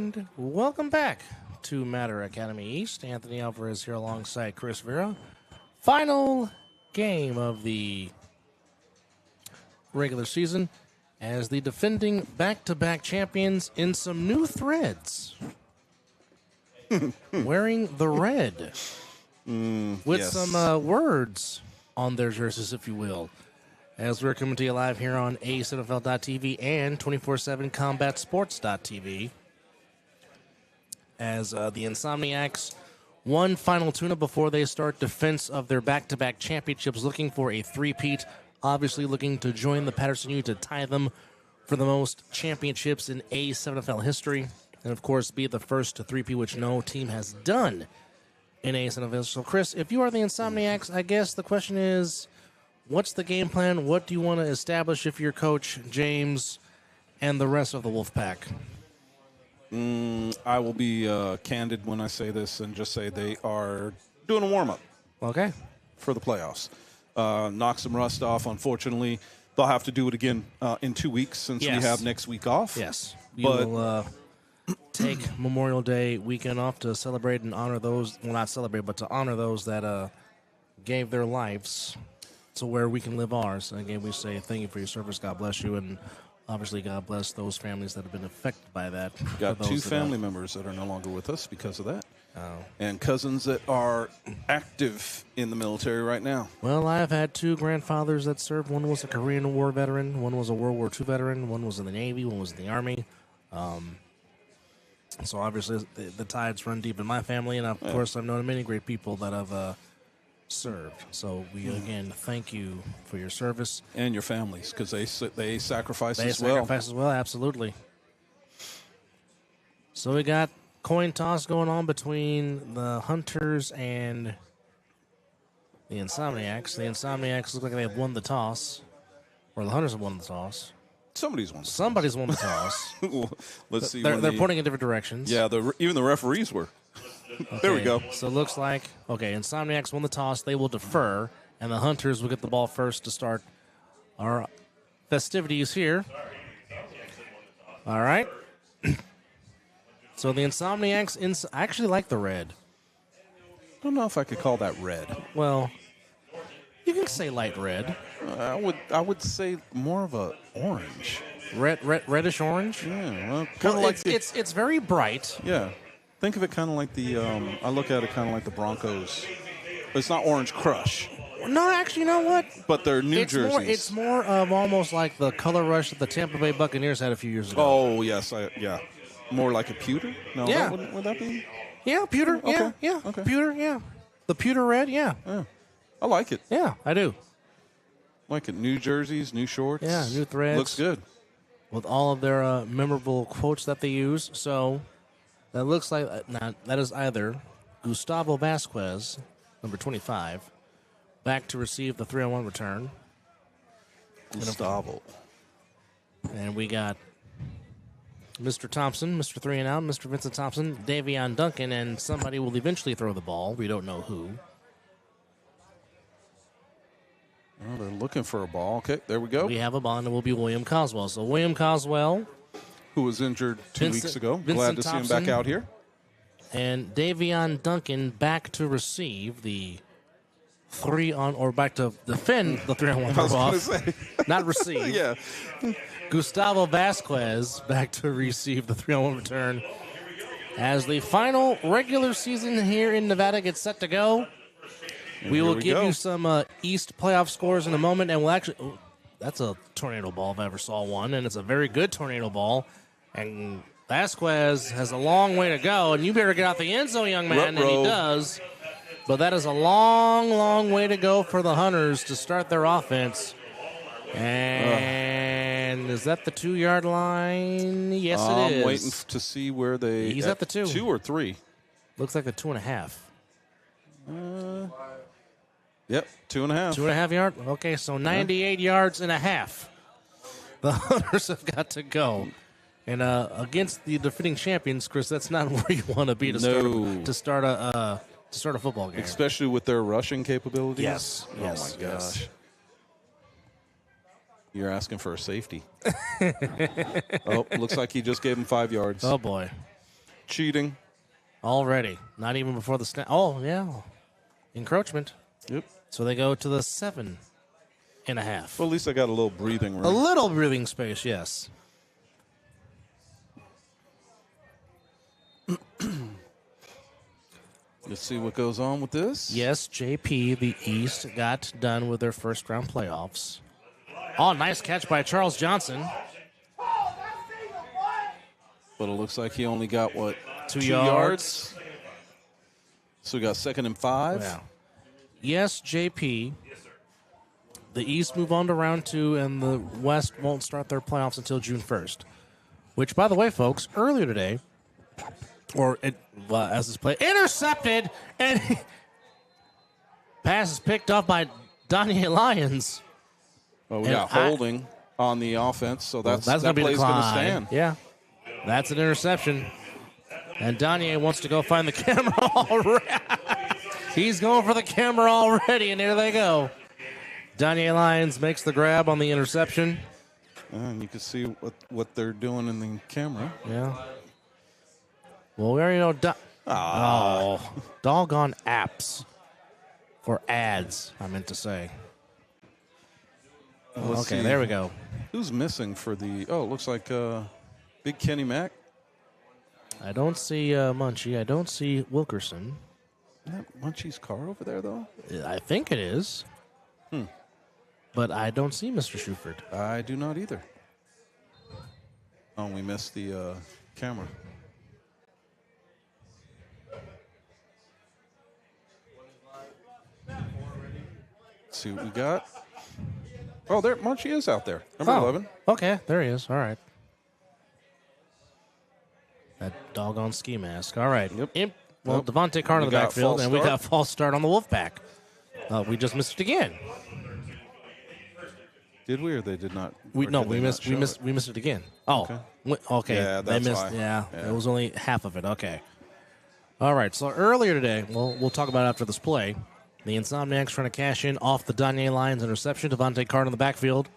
And welcome back to Matter Academy East. Anthony Alvarez here alongside Chris Vera. Final game of the regular season as the defending back-to-back champions in some new threads. Wearing the red with some words on their jerseys, if you will. As we're coming to you live here on AceNFL.tv and 247combatsports.tv. As the Insomniacs, one final tune-up before they start defense of their back-to-back championships, looking for a three-peat, obviously looking to join the Patterson U to tie them for the most championships in A7FL history, and of course be the first to three-peat, which no team has done in A7FL. So Chris, if you are the Insomniacs, I guess the question is, what's the game plan? What do you want to establish if you're Coach James and the rest of the Wolfpack? I will be candid when I say this and just say they are doing a warm-up. Okay. For the playoffs. Knock some rust off. Unfortunately, they'll have to do it again in 2 weeks since we have next week off. Yes. We will take Memorial Day weekend off to celebrate and honor those, well, not celebrate, but to honor those that gave their lives to where we can live ours. And again, we say thank you for your service. God bless you. And obviously, God bless those families that have been affected by that. Got two family members that are no longer with us because of that. And cousins that are active in the military right now. Well, I've had two grandfathers that served. One was a Korean War veteran. One was a World War II veteran. One was in the Navy. One was in the Army. So obviously, the tides run deep in my family. And, of course, I've known many great people that have served. So we again thank you for your service and your families because they sacrifice as well. They sacrifice as well, absolutely. So we got coin toss going on between the Hunters and the Insomniacs. The Insomniacs look like they have won the toss, or the Hunters have won the toss. Somebody's won the toss. Let's see. They're pointing in different directions. Yeah, even the referees were. Okay, there we go. So it looks like, Insomniacs won the toss. They will defer, and the Hunters will get the ball first to start our festivities here. All right. So the Insomniacs, I actually like the red. I don't know if I could call that red. Well, you can say light red. I would say more of a orange. Reddish orange? Yeah. Well, kind of like it's very bright. Yeah. Think of it kind of like I look at it kind of like the Broncos. It's not Orange Crush. No, actually, you know what? But they're New Jerseys. It's more of almost like the color rush that the Tampa Bay Buccaneers had a few years ago. Oh, yes. Yeah. More like a pewter? No, yeah. Would that be? Yeah, pewter. Okay. Yeah. Okay. Pewter, yeah. The pewter red, yeah. I like it. Yeah, I do. Like it. New jerseys, new shorts. Yeah, new threads. Looks good. With all of their memorable quotes that they use. So that looks like that is either Gustavo Vasquez, number 25, back to receive the 3-on-1 return. Gustavo. And we got Mr. Thompson, Mr. 3-and-out, Mr. Vincent Thompson, Davion Duncan, and somebody will eventually throw the ball. We don't know who. Oh, they're looking for a ball. Okay, there we go. We have a ball, and it will be William Coswell. So William Coswell, who was injured 2 weeks ago. Glad to see him back out here. And Davion Duncan back to receive the back to defend the 3-on-1 off. Not receive. Yeah. Gustavo Vasquez back to receive the 3-on-1 return as the final regular season here in Nevada gets set to go. We will give you some East playoff scores in a moment, and we'll actually that's a tornado ball if I ever saw one, and it's a very good tornado ball. And Vasquez has a long way to go, and you better get out the end zone, young man, and he does. But that is a long, long way to go for the Hunters to start their offense. And is that the 2-yard line? Yes, it is. I'm waiting to see where He's at the 2. 2 or 3? Looks like the 2.5. Yep, 2.5. 2.5 yard? Okay, so 98 yards and a half. The Hunters have got to go. And against the defending champions, Chris, that's not where you want to be to start a football game. Especially with their rushing capabilities. Yes. Oh, my gosh. You're asking for a safety. Oh, looks like he just gave him 5 yards. Oh, boy. Cheating. Already. Not even before the snap. Oh, yeah. Encroachment. Yep. So they go to the 7.5. Well, at least I got a little breathing room. A little breathing space, yes. Let's see what goes on with this. Yes, JP, the East, got done with their first-round playoffs. Oh, nice catch by Charles Johnson. But it looks like he only got, what, 2 yards? So we got 2nd and 5. Yeah. Yes, JP. The East move on to round 2, and the West won't start their playoffs until June 1st. Which, by the way, folks, earlier today, as this play, intercepted, and pass is picked up by Danye Lyons. Well, we got holding on the offense, so that gonna play's going to stand. Yeah, that's an interception. And Danye wants to go find the camera already. He's going for the camera already, and here they go. Danye Lyons makes the grab on the interception. And you can see what they're doing in the camera. Yeah. Well, we already know. Doggone apps. Or ads, I meant to say. Well, okay, there we go. Who's missing for the... Oh, it looks like Big Kenny Mack. I don't see Munchie. I don't see Wilkerson. Isn't that Munchie's car over there, though? I think it is. But I don't see Mr. Shuford. I do not either. Oh, we missed the camera. Let's see what we got. Oh, there, Munchie is out there. Number 11. Okay, there he is. All right. That doggone ski mask. All right. Yep. Well, Devontae Carter in the backfield, and we got false start on the Wolfpack. We just missed it again. Did we, or they did not? We missed it again. Oh, okay. Yeah, that's why. Yeah, it was only half of it. Okay. All right. So earlier today, we'll talk about it after this play. The Insomniacs trying to cash in off the Danye Lyons interception. Devontae Carter in the backfield.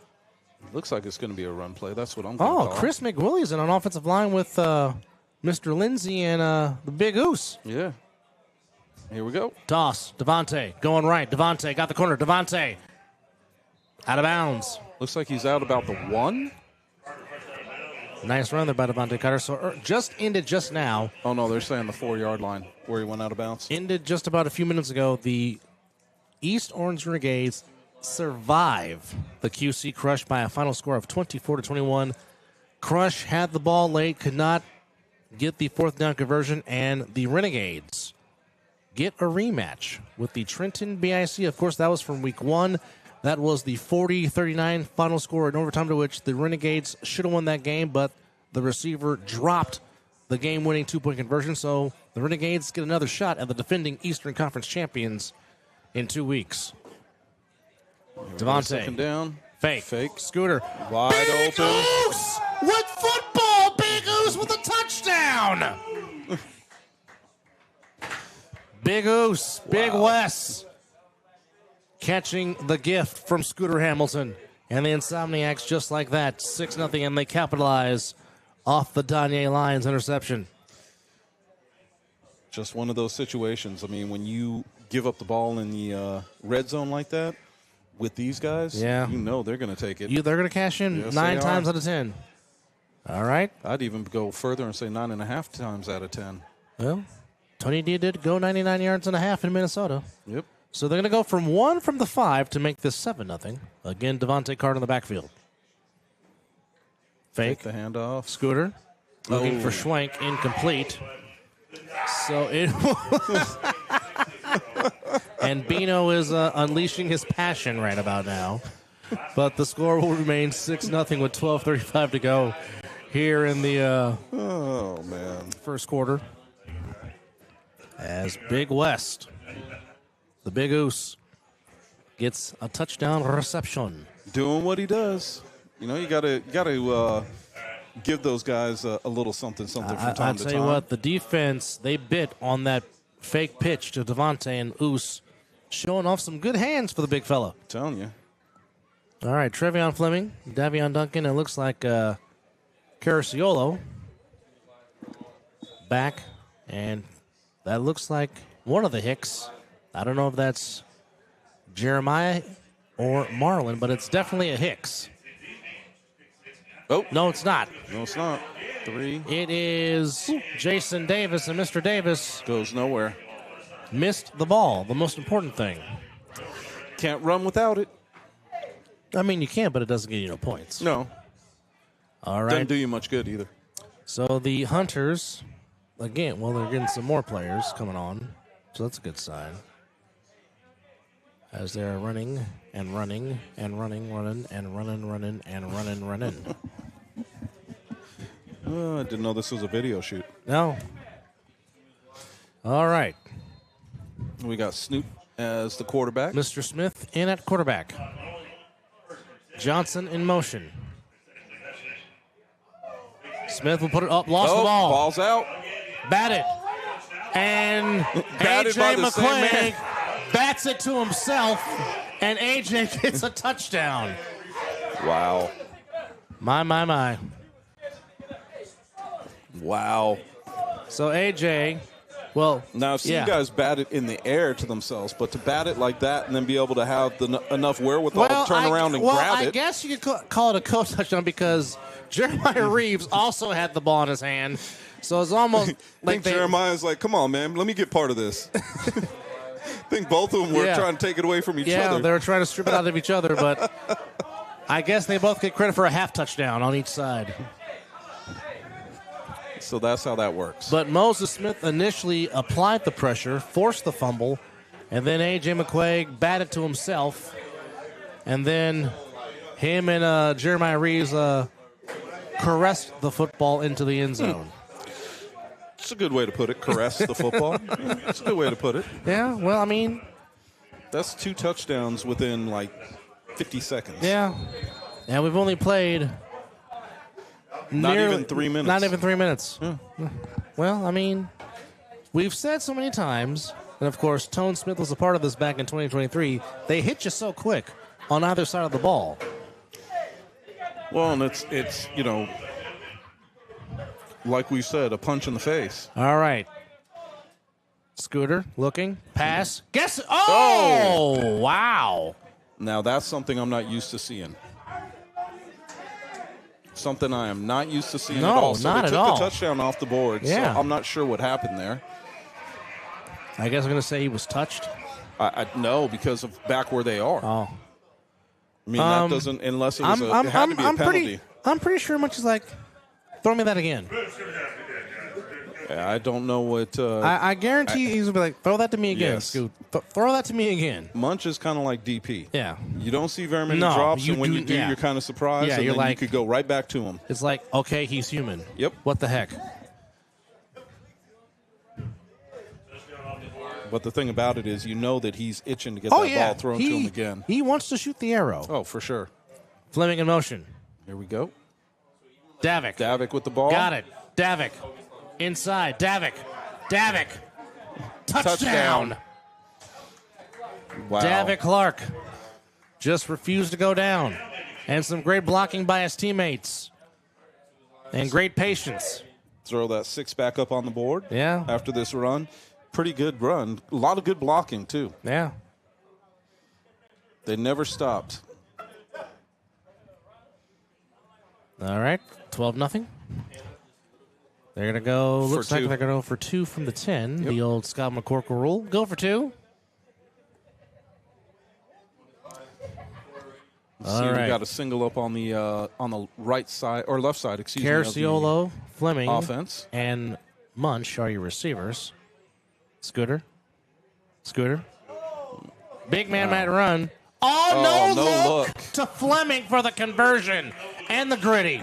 Looks like it's going to be a run play. That's what I'm going to call. Chris McWilliams in an offensive line with Mr. Lindsey and the Big Goose. Yeah. Here we go. Toss. Devontae going right. Devontae got the corner. Devontae out of bounds. Looks like he's out about the 1. Nice run there by Devontae Carter. So just ended just now. Oh, no, they're saying the 4-yard line where he went out of bounds. Ended just about a few minutes ago. The East Orange Renegades survive the QC Crush by a final score of 24-21. Crush had the ball late, could not get the 4th down conversion, and the Renegades get a rematch with the Trenton BIC. Of course, that was from week 1. That was the 40-39 final score in overtime, to which the Renegades should have won that game, but the receiver dropped the game-winning 2-point conversion, so the Renegades get another shot at the defending Eastern Conference champions in 2 weeks. Devontae. 2nd down. Fake. Scooter. Wide Big open. Goose with football. Big Goose with a touchdown. Big Goose. Wow. Big Wes. Catching the gift from Scooter Hamilton. And the Insomniacs just like that. 6-0, and they capitalize off the Danye Lyons interception. Just one of those situations. I mean, when you give up the ball in the red zone like that with these guys, you know they're going to take it. They're going to cash in 9 times out of 10. All right. I'd even go further and say 9.5 times out of 10. Well, Tony D did go 99 yards and a half in Minnesota. Yep. So they're going to go from 1 from the 5 to make this 7-0. Again, Devontae Carter in the backfield. Fake. Take the handoff. Scooter. Looking for Schwank. Incomplete. So it and Bino is unleashing his passion right about now. But the score will remain 6-0 with 12:35 to go here in the first quarter. As Big West, the Big Goose, gets a touchdown reception. Doing what he does. You know, you gotta give those guys a little something from time to time. I'll tell you what, the defense, they bit on that fake pitch to Devontae, and Oos showing off some good hands for the big fella. I'm telling you. All right, Trevion Fleming, Davion Duncan, it looks like Cariciolo. back, and that looks like one of the Hicks. I don't know if that's Jeremiah or Marlon, but it's definitely a Hicks. Oh. No, it's not. No, it's not. 3. It is Jason Davis, and Mr. Davis goes nowhere. Missed the ball, the most important thing. Can't run without it. I mean, you can, but it doesn't get you no points. No. All right. Doesn't do you much good either. So the Hunters, again, well, they're getting some more players coming on, so that's a good sign. As they're running and running and running and running. I didn't know this was a video shoot. No. All right. We got Snoop as the quarterback. Mr. Smith in at quarterback. Johnson in motion. Smith will put it up, lost the ball. Ball's out. Batted. And A.J. McQuaig bats it to himself, and A.J. gets a touchdown. Wow. My. Wow. So A.J., well, now I've seen guys bat it in the air to themselves, but to bat it like that and then be able to have enough wherewithal to turn around and grab it. I guess you could call it a coach touchdown because Jeremiah Reeves also had the ball in his hand. So it's almost like Jeremiah's like, come on, man, let me get part of this. I think both of them were trying to take it away from each other. Yeah, they were trying to strip it out of each other, but I guess they both get credit for a half touchdown on each side. So that's how that works. But Moses Smith initially applied the pressure, forced the fumble, and then A.J. McQuaig batted to himself. And then him and Jeremiah Reeves caressed the football into the end zone. It's a good way to put it, caress the football. Yeah, it's a good way to put it. Yeah, well, I mean, that's 2 touchdowns within, 50 seconds. Yeah. And we've only played... Not even 3 minutes. Not even 3 minutes. Yeah. Well, I mean, we've said so many times, and of course, Tone Smith was a part of this back in 2023, they hit you so quick on either side of the ball. Well, and it's like we said, a punch in the face. All right. Scooter looking, pass, guess. Oh, wow. Now, that's something I'm not used to seeing. Something I am not used to seeing at all. So not they at took all. the touchdown off the board, Yeah. so I'm not sure what happened there. I guess I'm going to say he was touched. I no, because of back where they are. Oh. I mean, that doesn't, unless it was it had to be a penalty. I'm pretty sure much is like, throw me that again. Yeah, I don't know what. I guarantee he's going to be like, throw that to me again, Yes. Scoot. Throw that to me again. Munch is kind of like DP. Yeah. You don't see very many No, drops, you and when do- you do, yeah. you're kind of surprised, Yeah, and you're then you like- could go right back to him. It's like, okay, he's human. Yep. What the heck? But the thing about it is, you know that he's itching to get that ball thrown to him again. He wants to shoot the arrow. Oh, for sure. Fleming in motion. Here we go. Davik. Davik with the ball. Got it. Davik. Inside. Davik. Touchdown. Wow. Davik Clark just refused to go down. And some great blocking by his teammates. And great patience. Throw that 6 back up on the board. Yeah. After this run. Pretty good run. A lot of good blocking, too. Yeah. They never stopped. All right. 12-0. They're going to go, looks like 2. they're going to go for 2 from the 10. Yep. The old Scott McCorkle rule. Go for 2. See, we got a single up on the right side, or left side, excuse me. Carciolo, Fleming, offense. and Munch are your receivers. Scooter. Big man might run. Oh, no look to Fleming for the conversion and the gritty.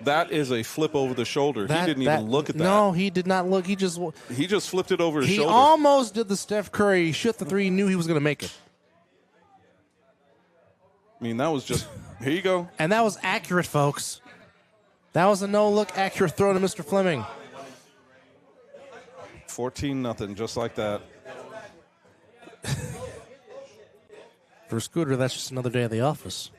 That is a flip over the shoulder. He didn't even look at that. No, he did not look. He just flipped it over his shoulder. He almost did the Steph Curry shoot the 3, knew he was going to make it. I mean, that was just, here you go. And that was accurate, folks. That was a no-look accurate throw to Mr. Fleming. 14-0, just like that. For Scooter, that's just another day at the office.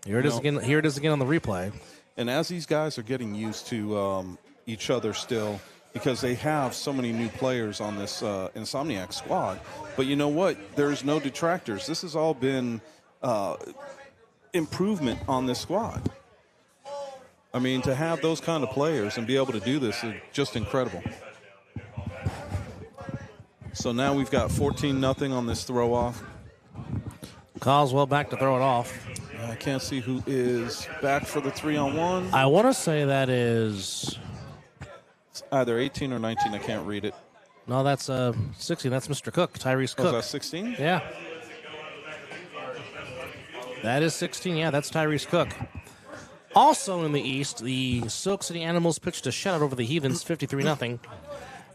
Here it is again on the replay. And as these guys are getting used to each other still, because they have so many new players on this Insomniacs squad. But you know what? There's no detractors. This has all been improvement on this squad. I mean, to have those kind of players and be able to do this is just incredible. So now we've got 14-0 on this throw-off. Coswell back to throw it off. I can't see who is back for the 3-on-1. I want to say that is... It's either 18 or 19. I can't read it. No, that's 16. That's Mr. Cook, Tyrese Cook. Oh, is that 16? Yeah. That is 16. Yeah, that's Tyrese Cook. Also in the East, the Silk City Animals pitched a shutout over the Heathens, 53-0.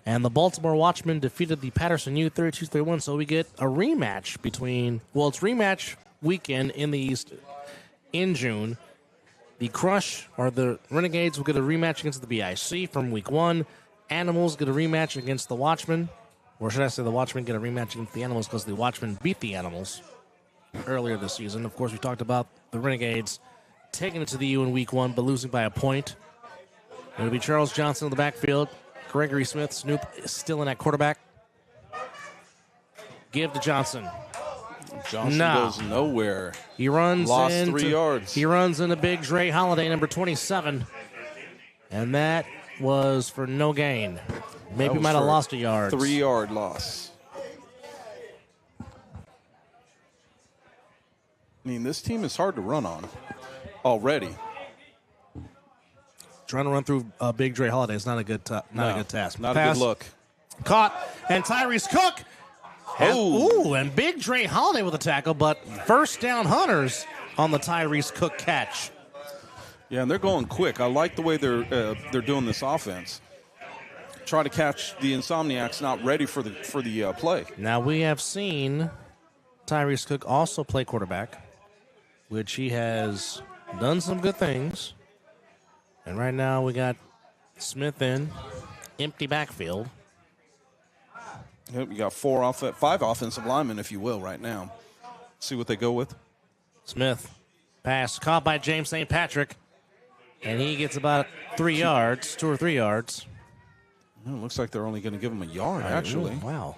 And the Baltimore Watchmen defeated the Patterson U 32-31. So we get a rematch between, well, it's rematch weekend in the East in June. The Crush, or the Renegades, will get a rematch against the BIC from week 1. Animals get a rematch against the Watchmen. Or should I say the Watchmen get a rematch against the Animals because the Watchmen beat the Animals earlier this season. Of course, we talked about the Renegades taking it to the U in week 1, but losing by a point. It'll be Charles Johnson in the backfield. Gregory Smith, Snoop is still in at quarterback. Give to Johnson. Johnson goes nowhere. He runs Lost 3 yards. He runs into Big Dre Holiday, number 27. And that was for no gain. Maybe might have lost a yard. 3-yard loss. I mean, this team is hard to run on already. Trying to run through Big Dre Holiday is not a good task. Not a good look. Caught, and Tyrese Cook. And Big Dre Holiday with a tackle, but first down Hunters on the Tyrese Cook catch. Yeah, and they're going quick. I like the way they're doing this offense. Try to catch the Insomniacs not ready for the play. Now we have seen Tyrese Cook also play quarterback, which he has done some good things. And right now we got Smith in, empty backfield. Yep, you got 5 offensive linemen, if you will, right now. See what they go with. Smith, pass caught by James St. Patrick, and he gets about 3 yards, 2 or 3 yards. Well, it looks like they're only going to give him a yard, actually. Wow.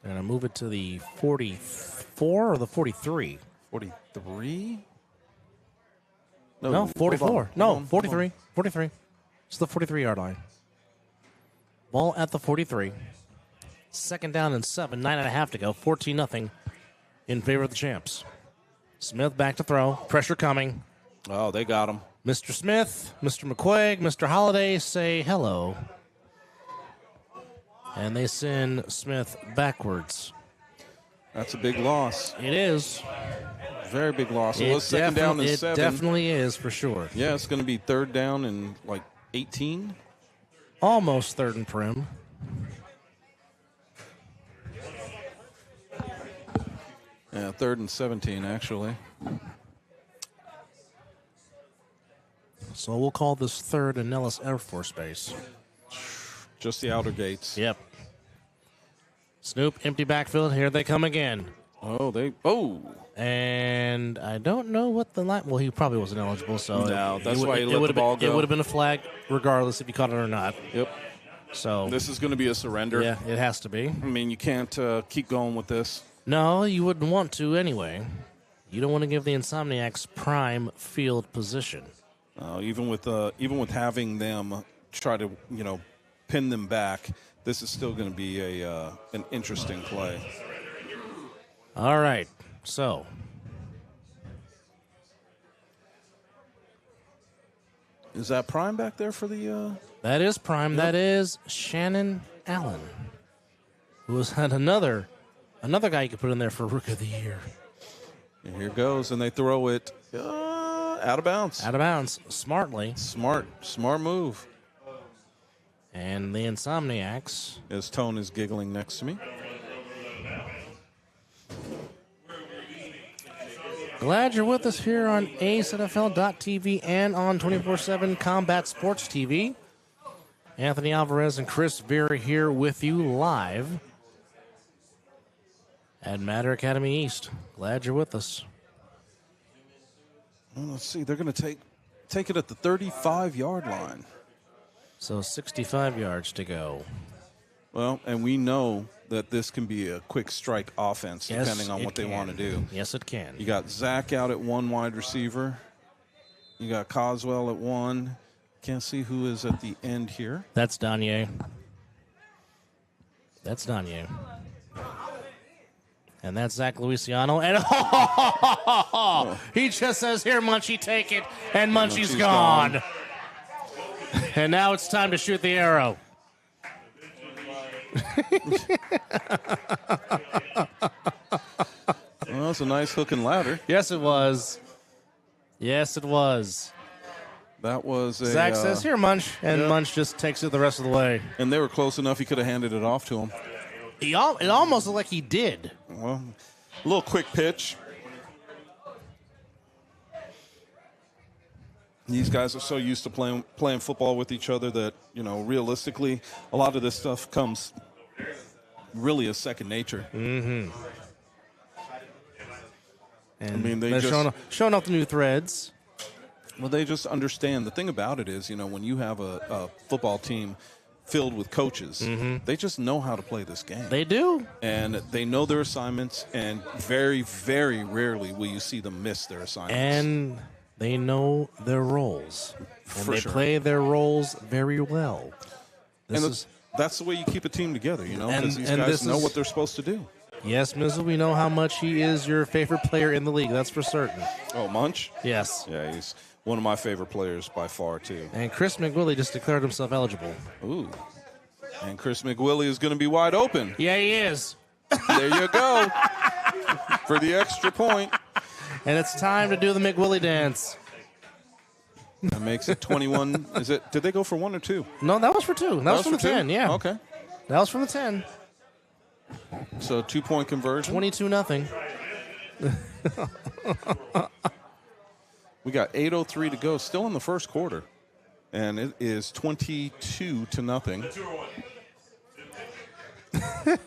They're going to move it to the 44 or the 43? 43? No, 44. No, 43. 43. It's the 43-yard line. Ball at the 43. Second down and 7, 9.5 to go. 14-0 in favor of the champs. Smith back to throw. Pressure coming. Oh, they got him. Mr. Smith, Mr. McQuaig, Mr. Holiday say hello. And they send Smith backwards. That's a big loss. It is. Very big loss. It was second down and 7. It definitely is, for sure. Yeah, it's going to be third down and, 18. Almost third and prim. Yeah, 3rd and 17, actually. So we'll call this 3rd and Nellis Air Force Base. Just the outer gates. Yep. Snoop, empty backfield. Here they come again. And I don't know what the line... Well, he probably wasn't eligible, so... No, that's why he let the ball go. It would have been a flag regardless if you caught it or not. Yep. So... This is going to be a surrender. Yeah, it has to be. I mean, you can't keep going with this. No, you wouldn't want to anyway. You don't want to give the Insomniacs prime field position. Even with having them try to, pin them back, this is still going to be an interesting play. All right, so is that Prime back there for the? That is Prime. Yep. That is Shannon Allen, who has had another guy you could put in there for Rookie of the Year. And here goes, and they throw it out of bounds. Out of bounds, smartly. Smart move. And the Insomniacs. As Tone is giggling next to me. Glad you're with us here on AceNFL.tv and on 24/7 Combat Sports TV. Anthony Alvarez and Chris Vera here with you live at Matter Academy East. Glad you're with us. Well, let's see. They're going to take it at the 35-yard line. So 65 yards to go. Well, and we know that this can be a quick strike offense Yes, depending on what they want to do. Yes, it can. You got Zach out at one wide receiver. You got Coswell at one. Can't see who is at the end here. That's Danye. That's Danye. And that's Zach Luciano. And he just says, here, Munchie, take it. And Munchie's gone. And now it's time to shoot the arrow. Well, that's a nice hook and ladder. Yes, it was. Yes, it was. That was a... Zach says, here, Munch. And Munch just takes it the rest of the way. And they were close enough he could have handed it off to him. It almost looked like he did. Well, a little quick pitch. These guys are so used to playing football with each other that, realistically, a lot of this stuff comes really as second nature. Mm-hmm. And I mean, they're showing off the new threads. Well, they just understand. The thing about it is, when you have a football team filled with coaches, they just know how to play this game. They do. And they know their assignments, and very, very rarely will you see them miss their assignments. And they know their roles. And they play their roles very well. That's the way you keep a team together, because these guys know what they're supposed to do. Yes, Mizzle, we know how much he is your favorite player in the league. That's for certain. Oh, Munch? Yes. Yeah, he's one of my favorite players by far, too. And Chris McWillie just declared himself eligible. Ooh. And Chris McWillie is going to be wide open. Yeah, he is. There you go. For the extra point. And it's time to do the McWillie dance. That makes it 21. Did they go for 1 or 2? No, that was for 2. That was from the 10, yeah. Okay. That was from the 10. So 2-point conversion. 22-0. We got 8:03 to go, still in the first quarter. And it is 22-0.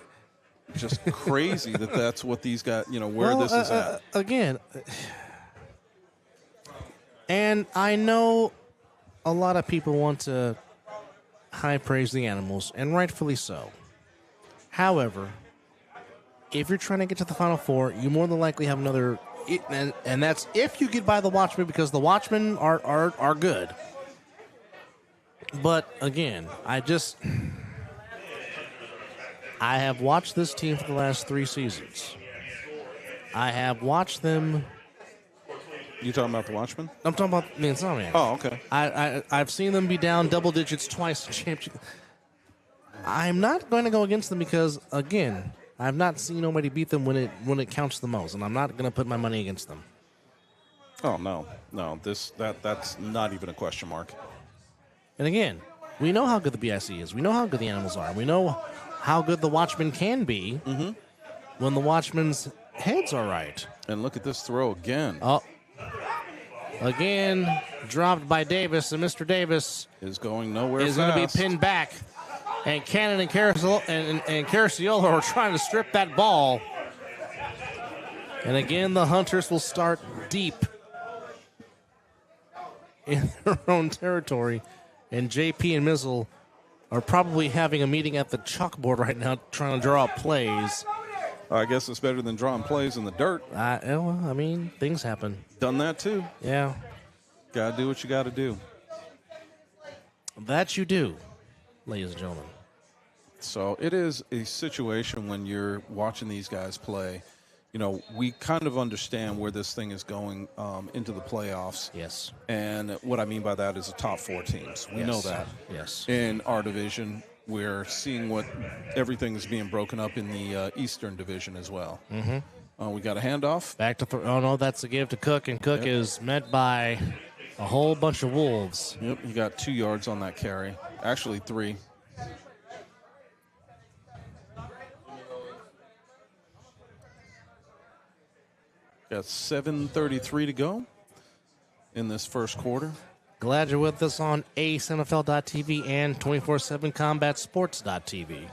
Just crazy that's what these guys, where this is at. Again, and I know a lot of people want to high praise the animals, and rightfully so. However, if you're trying to get to the Final Four, you more than likely have another, and that's if you get by the Watchmen, because the Watchmen are good. But again, I have watched this team for the last 3 seasons. I have watched them. You talking about the Watchmen? I'm talking about the Insomniacs. Oh, okay. I've seen them be down double digits twice in championship. I'm not going to go against them because, again, I've not seen nobody beat them when it counts the most, and I'm not going to put my money against them. Oh no, that's not even a question mark. And again, we know how good the BIC is. We know how good the animals are. We know how good the Watchmen can be when the Watchmen's heads are right. And look at this throw again. Oh, again, dropped by Davis, and Mr. Davis is going nowhere. Is going to be pinned back. And Cannon and Caracciolo are trying to strip that ball. And again, the Hunters will start deep in their own territory. And JP and Mizzle are probably having a meeting at the chalkboard right now trying to draw up plays. I guess it's better than drawing plays in the dirt. Well, I mean, things happen. Done that too. Yeah. Got to do what you got to do. That you do, ladies and gentlemen. So it is a situation when you're watching these guys play. We kind of understand where this thing is going into the playoffs. Yes. And what I mean by that is the top 4 teams. We know that. Yes. In our division, we're seeing what everything is being broken up in the Eastern Division as well. Mm-hmm. We got a handoff. Back to oh no, that's a give to Cook, and Cook is met by a whole bunch of Wolves. Yep, he got 2 yards on that carry. Actually, 3. Got 7:33 to go in this first quarter. Glad you're with us on AceNFL.tv and 247combatsports.tv.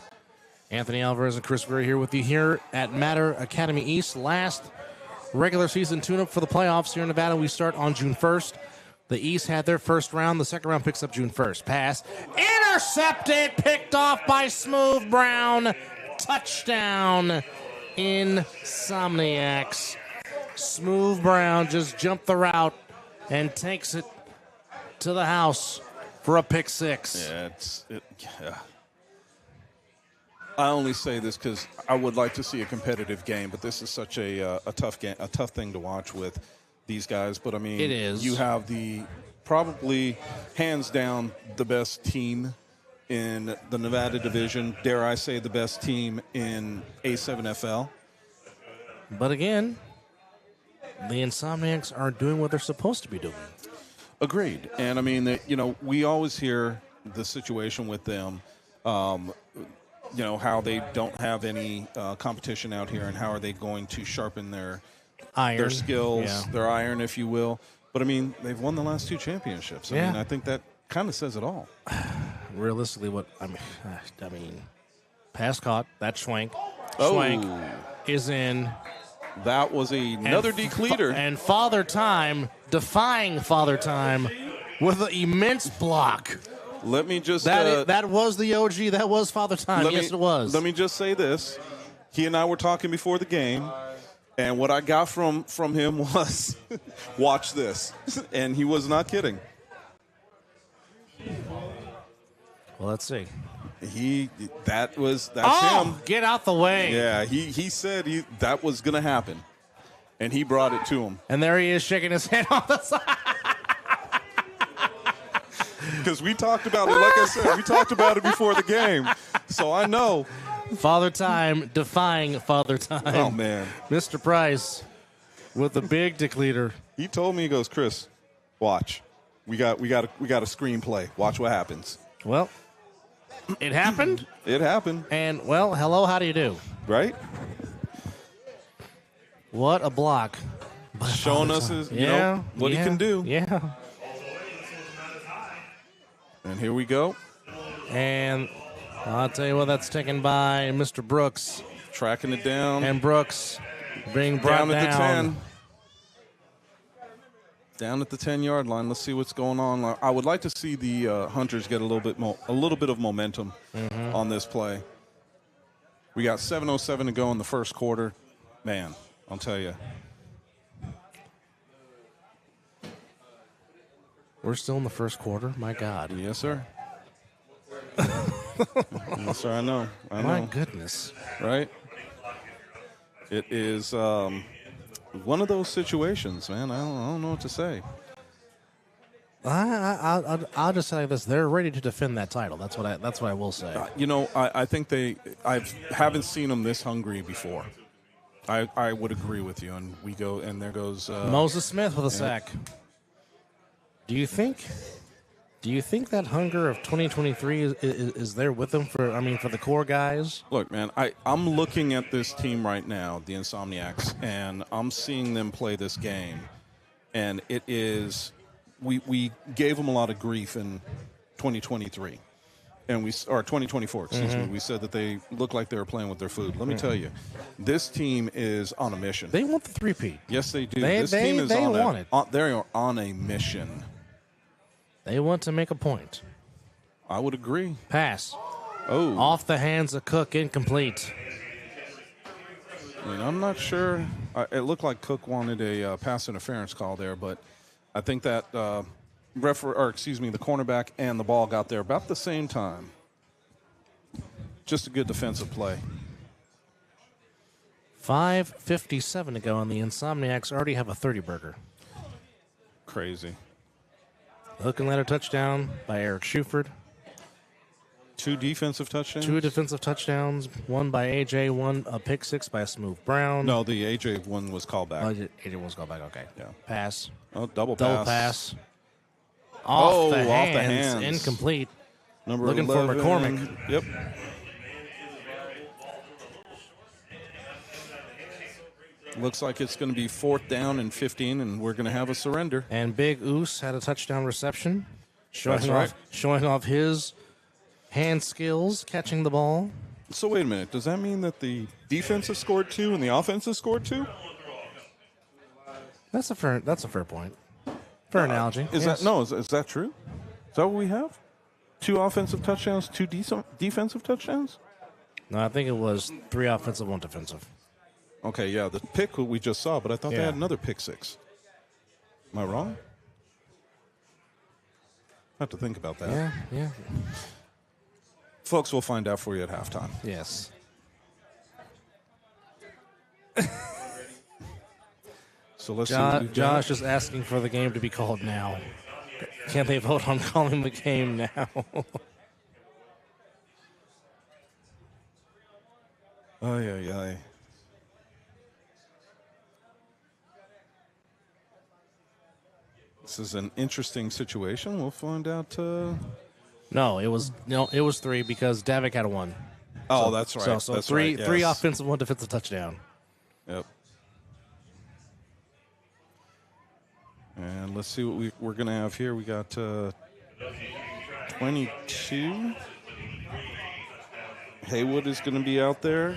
Anthony Alvarez and Chris Berry here with you here at Matter Academy East. Last regular season tune-up for the playoffs here in Nevada. We start on June 1st. The East had their first round. The second round picks up June 1st. Pass. Intercepted. Picked off by Smooth Brown. Touchdown. Insomniacs. Smooth Brown just jumped the route and takes it to the house for a pick six. Yeah. I only say this because I would like to see a competitive game, but this is such a tough game, a tough thing to watch with these guys. But I mean, it is. You have the probably hands down the best team in the Nevada division. Dare I say the best team in A7FL? But again, the Insomniacs are doing what they're supposed to be doing. Agreed. And I mean, we always hear the situation with them, how they don't have any competition out here and how are they going to sharpen their skills, their iron, if you will. But I mean, they've won the last 2 championships. I mean, I think that kind of says it all. Realistically, I mean, pass caught, that Schwank. Oh. Schwank is in. That was another decleater. And Father Time, defying Father Time with an immense block. Let me just... That was the OG. That was Father Time. Yes, it was. Let me just say this. He and I were talking before the game, and what I got from him was, watch this. And he was not kidding. Well, let's see. That's him. him. Get out the way. Yeah, he said that was going to happen, and he brought it to him. And there he is shaking his head on the side. Because we talked about it, like I said, we talked about it before the game, so I know. Father Time defying Father Time. Oh, man. Mr. Price with the big decleater. He told me, he goes, Chris, watch. We got a screenplay. Watch what happens. Well, it happened. It happened. And, well, hello, how do you do? Right? What a block. Showing us what he can do. Yeah. And here we go. And I'll tell you what, that's taken by Mr. Brooks. Tracking it down. And Brooks being brought down. At the 10. Down at the 10-yard line. Let's see what's going on. I would like to see the Hunters get a little bit of momentum on this play. We got 7:07 to go in the first quarter. Man, I'll tell you. We're still in the first quarter? My God. Yes, sir. Yes, sir, I know. My goodness. Right? It is one of those situations, man. I don't know what to say. I'll just say this: they're ready to defend that title. That's what I will say. I think I haven't seen them this hungry before. I would agree with you. And we go, and there goes Moses Smith with a sack. Do you think that hunger of 2023 is there with them for the core guys? Look, man, I'm looking at this team right now, the Insomniacs, and I'm seeing them play this game, and it is we gave them a lot of grief in 2023, and 2024. Excuse me. We said that they looked like they were playing with their food. Let me tell you, this team is on a mission. They want the three-peat. Yes, they do. This team is they're on a mission. They want to make a point. I would agree. Pass. Oh. Off the hands of Cook, incomplete. I'm not sure. It looked like Cook wanted a pass interference call there, but I think that the cornerback and the ball got there about the same time. Just a good defensive play. 5:57 to go, and the Insomniacs already have a 30-burger. Crazy. Hook and ladder touchdown by Eric Shuford. 2 defensive touchdowns? 2 defensive touchdowns. One by AJ, one a pick six by Smooth Brown. No, the AJ one was called back. AJ one was called back, okay. Yeah. Pass. Oh, double pass. Off the hands. Incomplete. Looking 11. For McCormick. Yep. Looks like it's going to be 4th down and 15, and we're going to have a surrender. And Big Oos had a touchdown reception, showing off his hand skills, catching the ball. So wait a minute. Does that mean that the defense has scored 2 and the offense has scored 2? That's a fair point. Fair analogy. Is yes. that no? Is that true? Is that what we have? 2 offensive touchdowns, 2 defensive touchdowns? No, I think it was 3 offensive, 1 defensive. Okay, yeah, the pick we just saw, but I thought they Yeah. had another pick 6. Am I wrong? I have to think about that. Yeah. Folks, we'll find out for you at halftime. Yes. So let's see. What we've got. Josh is asking for the game to be called now. Can't they vote on calling the game now? Ay. This is an interesting situation. We'll find out. No, it was 3 because Davik had a 1. Oh, that's right. So that's 3 right, yes. 3 offensive, 1 defensive touchdown. Yep. And let's see what we're going to have here. We got 22. Haywood is going to be out there.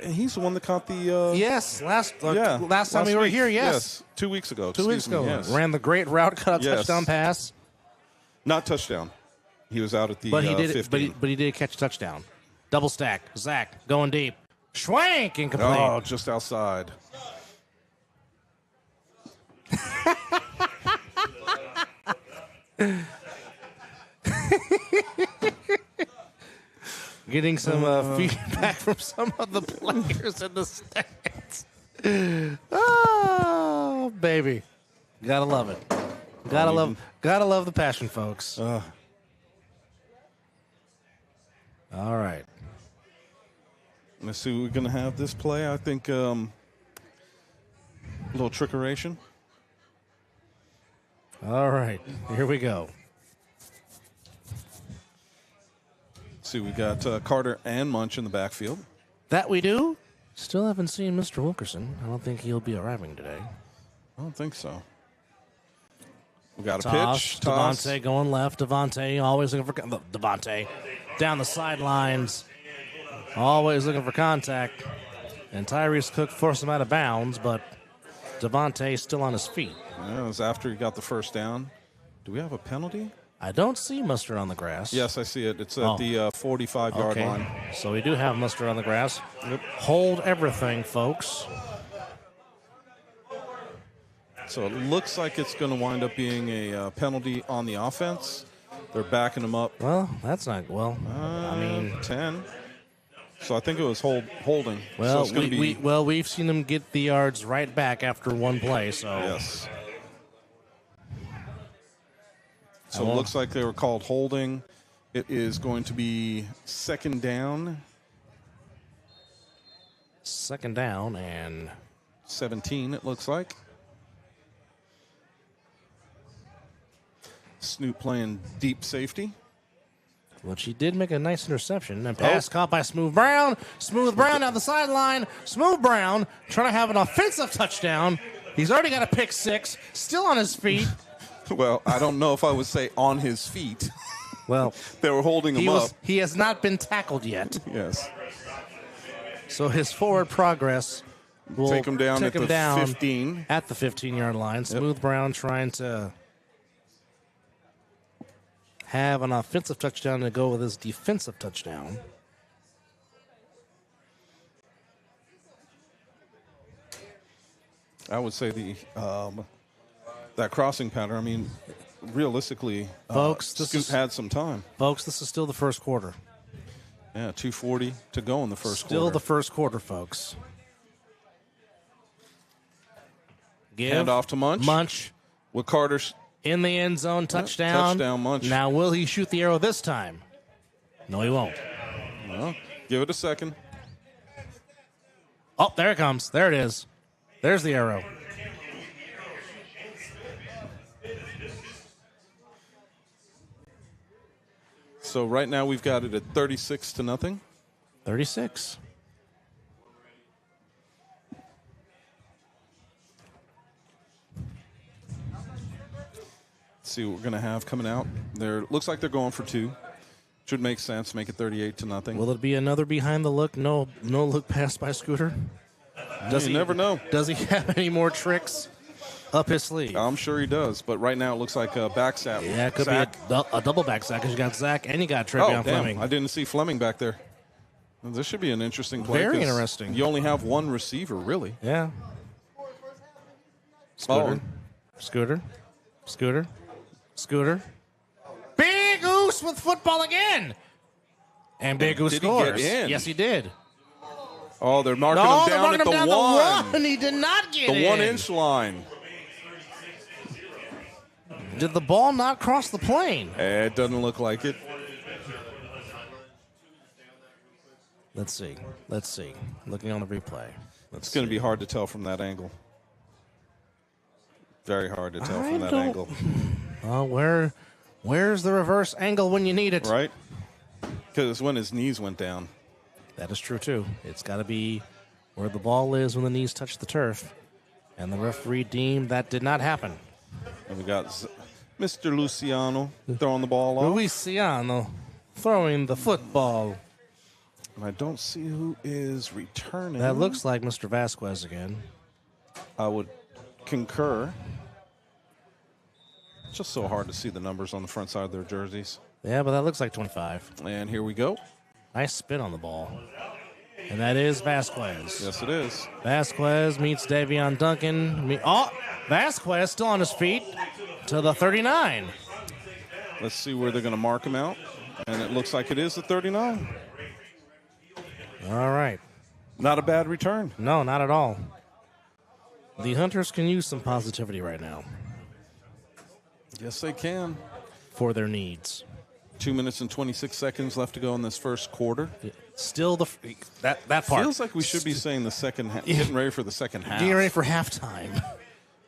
And he's the one that caught the... Yes, last time we were week. here, yes. 2 weeks ago. 2 weeks ago. Yes. Ran the great route, cut a Yes. touchdown pass. Not touchdown. He was out at the But he did 15. but he did catch a touchdown. Double stack. Zach going deep. Schwank incomplete. Oh, just outside. Getting some feedback from some of the players in the stands. Oh, baby. Gotta love it. Gotta love the passion, folks. All right. Let's see what we're going to have this play. I think a little trickeration. All right. Here we go. See, we got Carter and Munch in the backfield. That we do. Still haven't seen Mr. Wilkerson. I don't think he'll be arriving today. I don't think so. We got a Toss. pitch. Toss. Devontae going left. Devontae always looking for Devontae down the sidelines. Always looking for contact. And Tyrese Cook forced him out of bounds, but Devontae still on his feet. Yeah, it was after he got the first down. Do we have a penalty? I don't see Mustard on the grass. Yes, I see it. It's at the 45-yard line. So we do have Mustard on the grass. Yep. Hold everything, folks. So it looks like it's going to wind up being a penalty on the offense. They're backing him up. Well, that's not well. I mean, 10. So I think it was holding. Well, so it's we've seen him get the yards right back after one play. So yes. So it looks like they were called holding. It is going to be second down. Second down and 17, it looks like. Snoop playing deep safety. well, she did make a nice interception. And pass caught by Smooth Brown. Smooth Brown down the sideline. Smooth Brown trying to have an offensive touchdown. He's already got a pick 6. Still on his feet. Well, I don't know if I would say on his feet. Well, they were holding him up. He has not been tackled yet. Yes. So his forward progress will take him down take at him the down 15. At the 15-yard line. Smooth Brown trying to have an offensive touchdown to go with his defensive touchdown. I would say that crossing pattern, I mean, realistically, folks, Scoot had some time. Folks, this is still the first quarter. Yeah, 2:40 to go in the first quarter. Still the first quarter, folks. Hand off to Munch. Munch. With Carter's in the end zone, touchdown. Touchdown, Munch. Now, will he shoot the arrow this time? No, he won't. Well, give it a second. Oh, there it comes. There it is. There's the arrow. So right now we've got it at 36-0. 36. Let's see what we're going to have coming out. Looks like they're going for 2. Should make sense. Make it 38-0. Will it be another behind the look? No look pass by Scooter. You never know. Does he have any more tricks? up his sleeve. I'm sure he does, but right now it looks like a back sack. Yeah, it could be a double back sack because you got Zach and you got Travion Fleming. I didn't see Fleming back there. Well, this should be an interesting play. Very interesting. You only have one receiver, really. Yeah. Scooter. Big Goose with football again. And Big Goose scores. He get in? Yes, he did. Oh, they're marking him down at the one. He did not get the in. 1 inch line. Did the ball not cross the plane? It doesn't look like it. Let's see. Looking on the replay. It's going to be hard to tell from that angle. Very hard to tell from that angle. Where's the reverse angle when you need it? Right? Because it's when his knees went down. That is true, too. It's got to be where the ball is when the knees touch the turf. And the referee deemed that did not happen. And we got Mr. Luciano throwing the ball off. Luciano throwing the football. And I don't see who is returning. That looks like Mr. Vasquez again. I would concur. It's just so hard to see the numbers on the front side of their jerseys. Yeah, but that looks like 25. And here we go. Nice spin on the ball. And that is Vasquez. Yes, it is. Vasquez meets Davion Duncan. Vasquez still on his feet to the 39. Let's see where they're going to mark him out. And it looks like it is the 39. All right. Not a bad return. No, not at all. The Hunters can use some positivity right now. Yes, they can. For their needs. 2 minutes and 26 seconds left to go in this first quarter. Still that part. Feels like we should be saying the second half. Getting ready for the second half. Getting ready for halftime.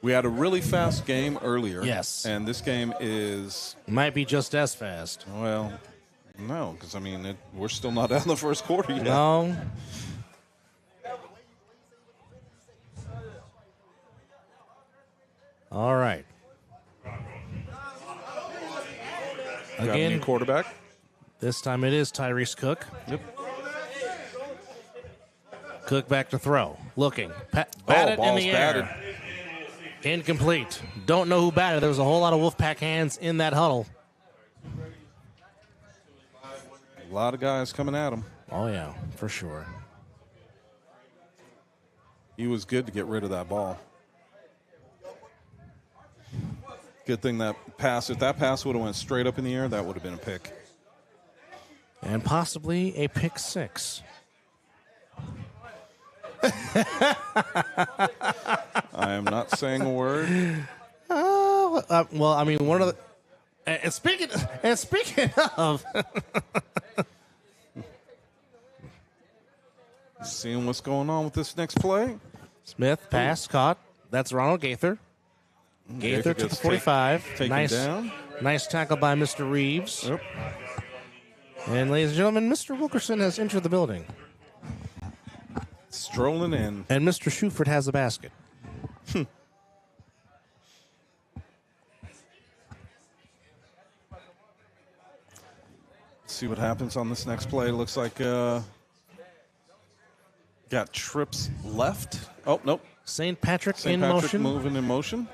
We had a really fast game earlier. Yes. And this game is... Might be just as fast. Well, no, because, I mean, we're still not out in the first quarter yet. No. All right. Got a new quarterback. This time it is Tyrese Cook. Yep. Cook back to throw. Looking. Batted in the air. Batted. Incomplete. Don't know who batted. There was a whole lot of Wolfpack hands in that huddle. A lot of guys coming at him. Oh, yeah, for sure. He was good to get rid of that ball. Good thing that pass. If that pass would have went straight up in the air, that would have been a pick. And possibly a pick six. I am not saying a word. Well, I mean, one of the. And speaking of. Seeing what's going on with this next play. Smith, pass, caught. That's Ronald Gaither. Gaither to the 45. Taken down. Nice tackle by Mr. Reeves. Yep. And, ladies and gentlemen, Mr. Wilkerson has entered the building. Strolling in. And Mr. Shuford has a basket. See what happens on this next play. Looks like got trips left. Oh, nope. St. Patrick in Patrick motion. Moving in motion.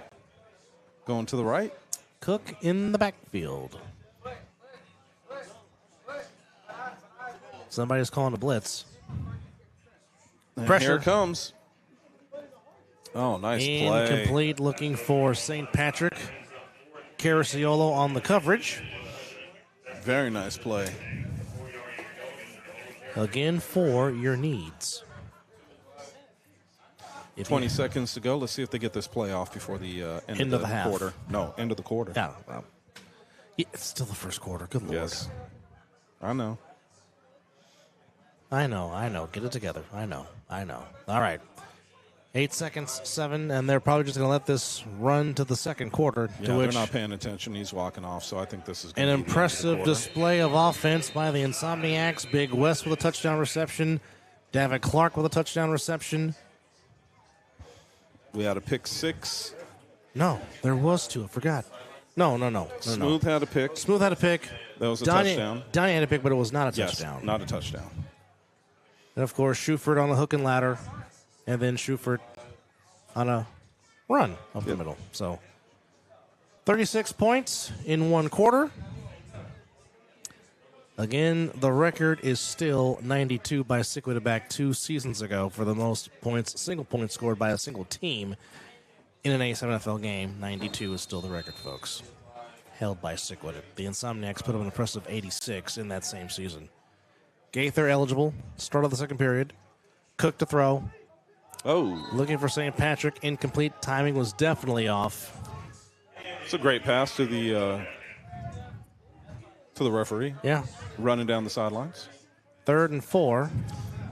Going to the right. Cook in the backfield. Somebody's calling a blitz. And Pressure. Here it comes. Oh, nice play. Incomplete, looking for St. Patrick. Cariciolo on the coverage. Very nice play. Again, for your needs. 20 seconds to go. Let's see if they get this play off before the end of the half. quarter. No, end of the quarter. Yeah, well, it's still the first quarter. Good Lord. Yes. I know. I know. Get it together. I know. All right. 8 seconds, 7, and they're probably just going to let this run to the second quarter. Yeah, they're not paying attention. He's walking off, so I think this is an impressive display of offense by the Insomniacs. Big West with a touchdown reception. David Clark with a touchdown reception. We had a pick six. No, there was two. I forgot. No. Smooth had a pick. Smooth had a pick. That was a touchdown. Donnie had a pick, but it was not a touchdown. Yes, not a touchdown. And, of course, Shuford on the hook and ladder. And then Shuford on a run up the middle. So 36 points in one quarter. Again, the record is still 92 by Sequita back 2 seasons ago for the most points, single points scored by a single team in an ASM NFL game. 92 is still the record, folks. Held by Sequita. The Insomniacs put up an impressive 86 in that same season. Gaither eligible. Start of the second period. Cook to throw. Oh. Looking for St. Patrick. Incomplete. Timing was definitely off. It's a great pass to the referee. Yeah. Running down the sidelines. 3rd and 4.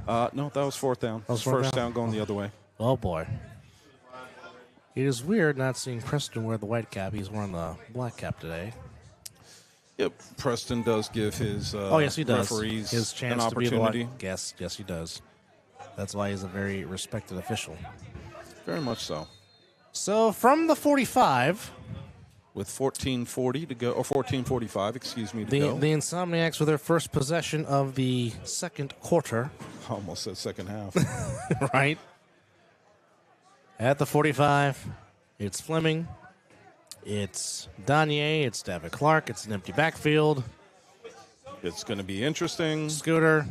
No, that was 4th down. That was first down going the other way. Oh, boy. It is weird not seeing Preston wear the white cap. He's wearing the black cap today. Yep. Preston does give his yes, he does. referees his chance an opportunity. To be the yes, he does. That's why he's a very respected official. Very much so. So from the 45... With 14:40 to go, or 14:45, excuse me, to go. The Insomniacs with their first possession of the second quarter. Almost said second half. Right. At the 45, it's Fleming. It's Danye. It's David Clark. It's an empty backfield. It's going to be interesting. Scooter.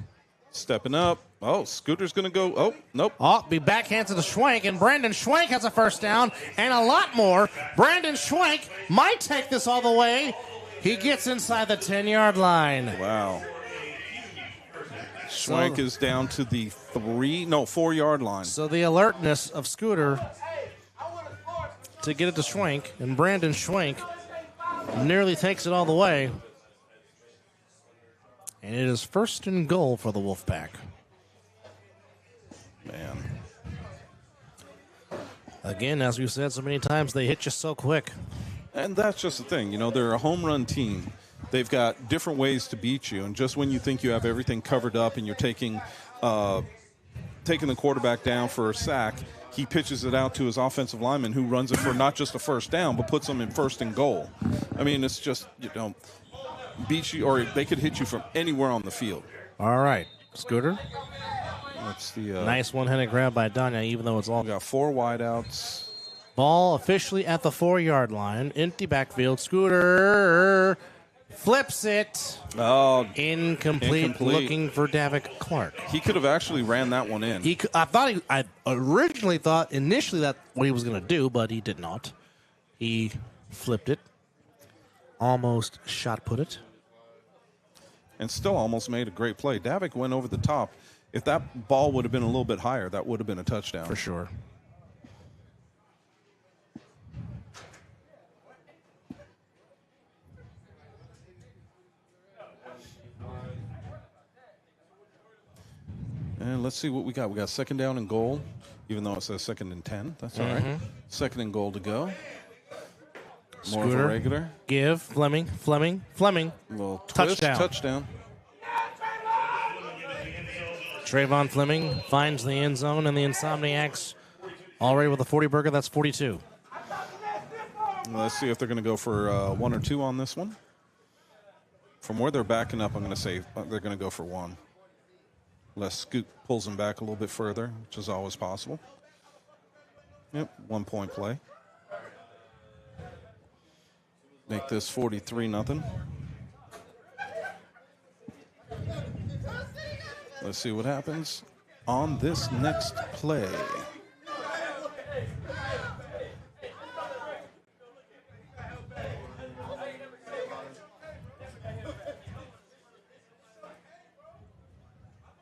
Stepping up. Oh, Scooter's going to go. Oh, nope. Oh, be backhand to the Schwenk, and Brandon Schwenk has a first down and a lot more. Brandon Schwenk might take this all the way. He gets inside the 10-yard line. Wow. Schwenk is down to the 4-yard line. So the alertness of Scooter to get it to Schwenk, and Brandon Schwenk nearly takes it all the way. And it is 1st and goal for the Wolfpack. Man. Again, as we've said so many times, they hit you so quick. And that's just the thing. You know, they're a home run team. They've got different ways to beat you. And just when you think you have everything covered up and you're taking the quarterback down for a sack, he pitches it out to his offensive lineman who runs it for not just a first down, but puts them in 1st and goal. I mean, it's just, beat you, or they could hit you from anywhere on the field. All right. Scooter. That's the nice one-handed grab by Danya, even though it's all. We got 4 wideouts. Ball officially at the 4-yard line. Empty backfield. Scooter flips it. Oh, incomplete. Looking for Davick Clark. He could have actually ran that one in. I originally thought initially that what he was going to do, but he did not. He flipped it. Almost shot put it. And still almost made a great play. Davick went over the top. If that ball would have been a little bit higher, that would have been a touchdown. For sure. And let's see what we got. We got 2nd down and goal, even though it says 2nd and 10. That's all right. 2nd and goal to go. More Scooter, of a regular. Give. Fleming. Little twist, touchdown. Trayvon Fleming finds the end zone, and the Insomniacs already with a 40 burger. That's 42. Let's see if they're going to go for 1 or 2 on this one. From where they're backing up, I'm going to say they're going to go for 1. Unless Scoot pulls them back a little bit further, which is always possible. Yep, 1-point play. Make this 43-0. Let's see what happens on this next play.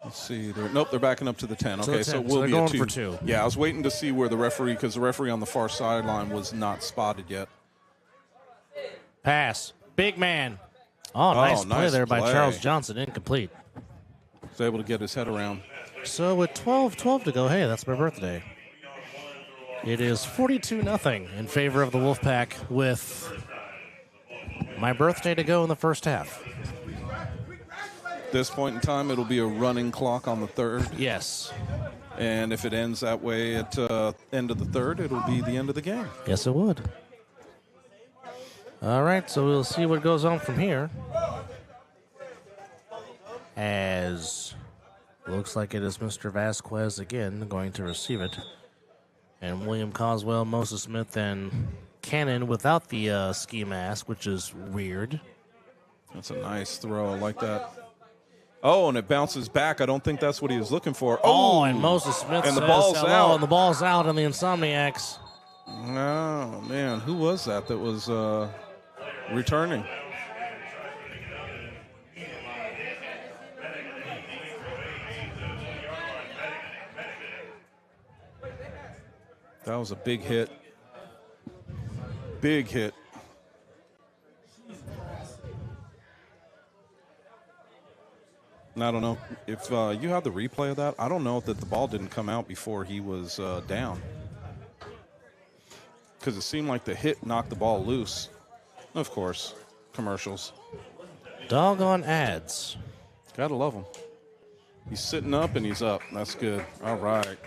Let's see. They're backing up to the 10. Okay, so we'll be going a 2. For 2. Yeah, I was waiting to see where the referee, because the referee on the far sideline was not spotted yet. Pass. Big man. Oh, nice play there by Charles Johnson. Incomplete. Was able to get his head around. So with 12 to go, hey, that's my birthday. It is 42-0 in favor of the Wolfpack with my birthday to go in the first half. At this point in time, it'll be a running clock on the 3rd. Yes. And if it ends that way at end of the 3rd, it'll be the end of the game. Yes, it would. All right, so we'll see what goes on from here. As looks like it is Mr. Vasquez again going to receive it. And William Coswell, Moses Smith, and Cannon without the ski mask, which is weird. That's a nice throw. I like that. Oh, and it bounces back. I don't think that's what he was looking for. Oh, and Moses Smith and says the ball's hello, out. and the ball's out on the Insomniacs. Oh, man. Who was that was returning? That was a big hit. Big hit. And I don't know if you have the replay of that. I don't know that the ball didn't come out before he was down. Because it seemed like the hit knocked the ball loose. Of course, commercials. Doggone ads. Gotta love him. He's sitting up and he's up. That's good. All right.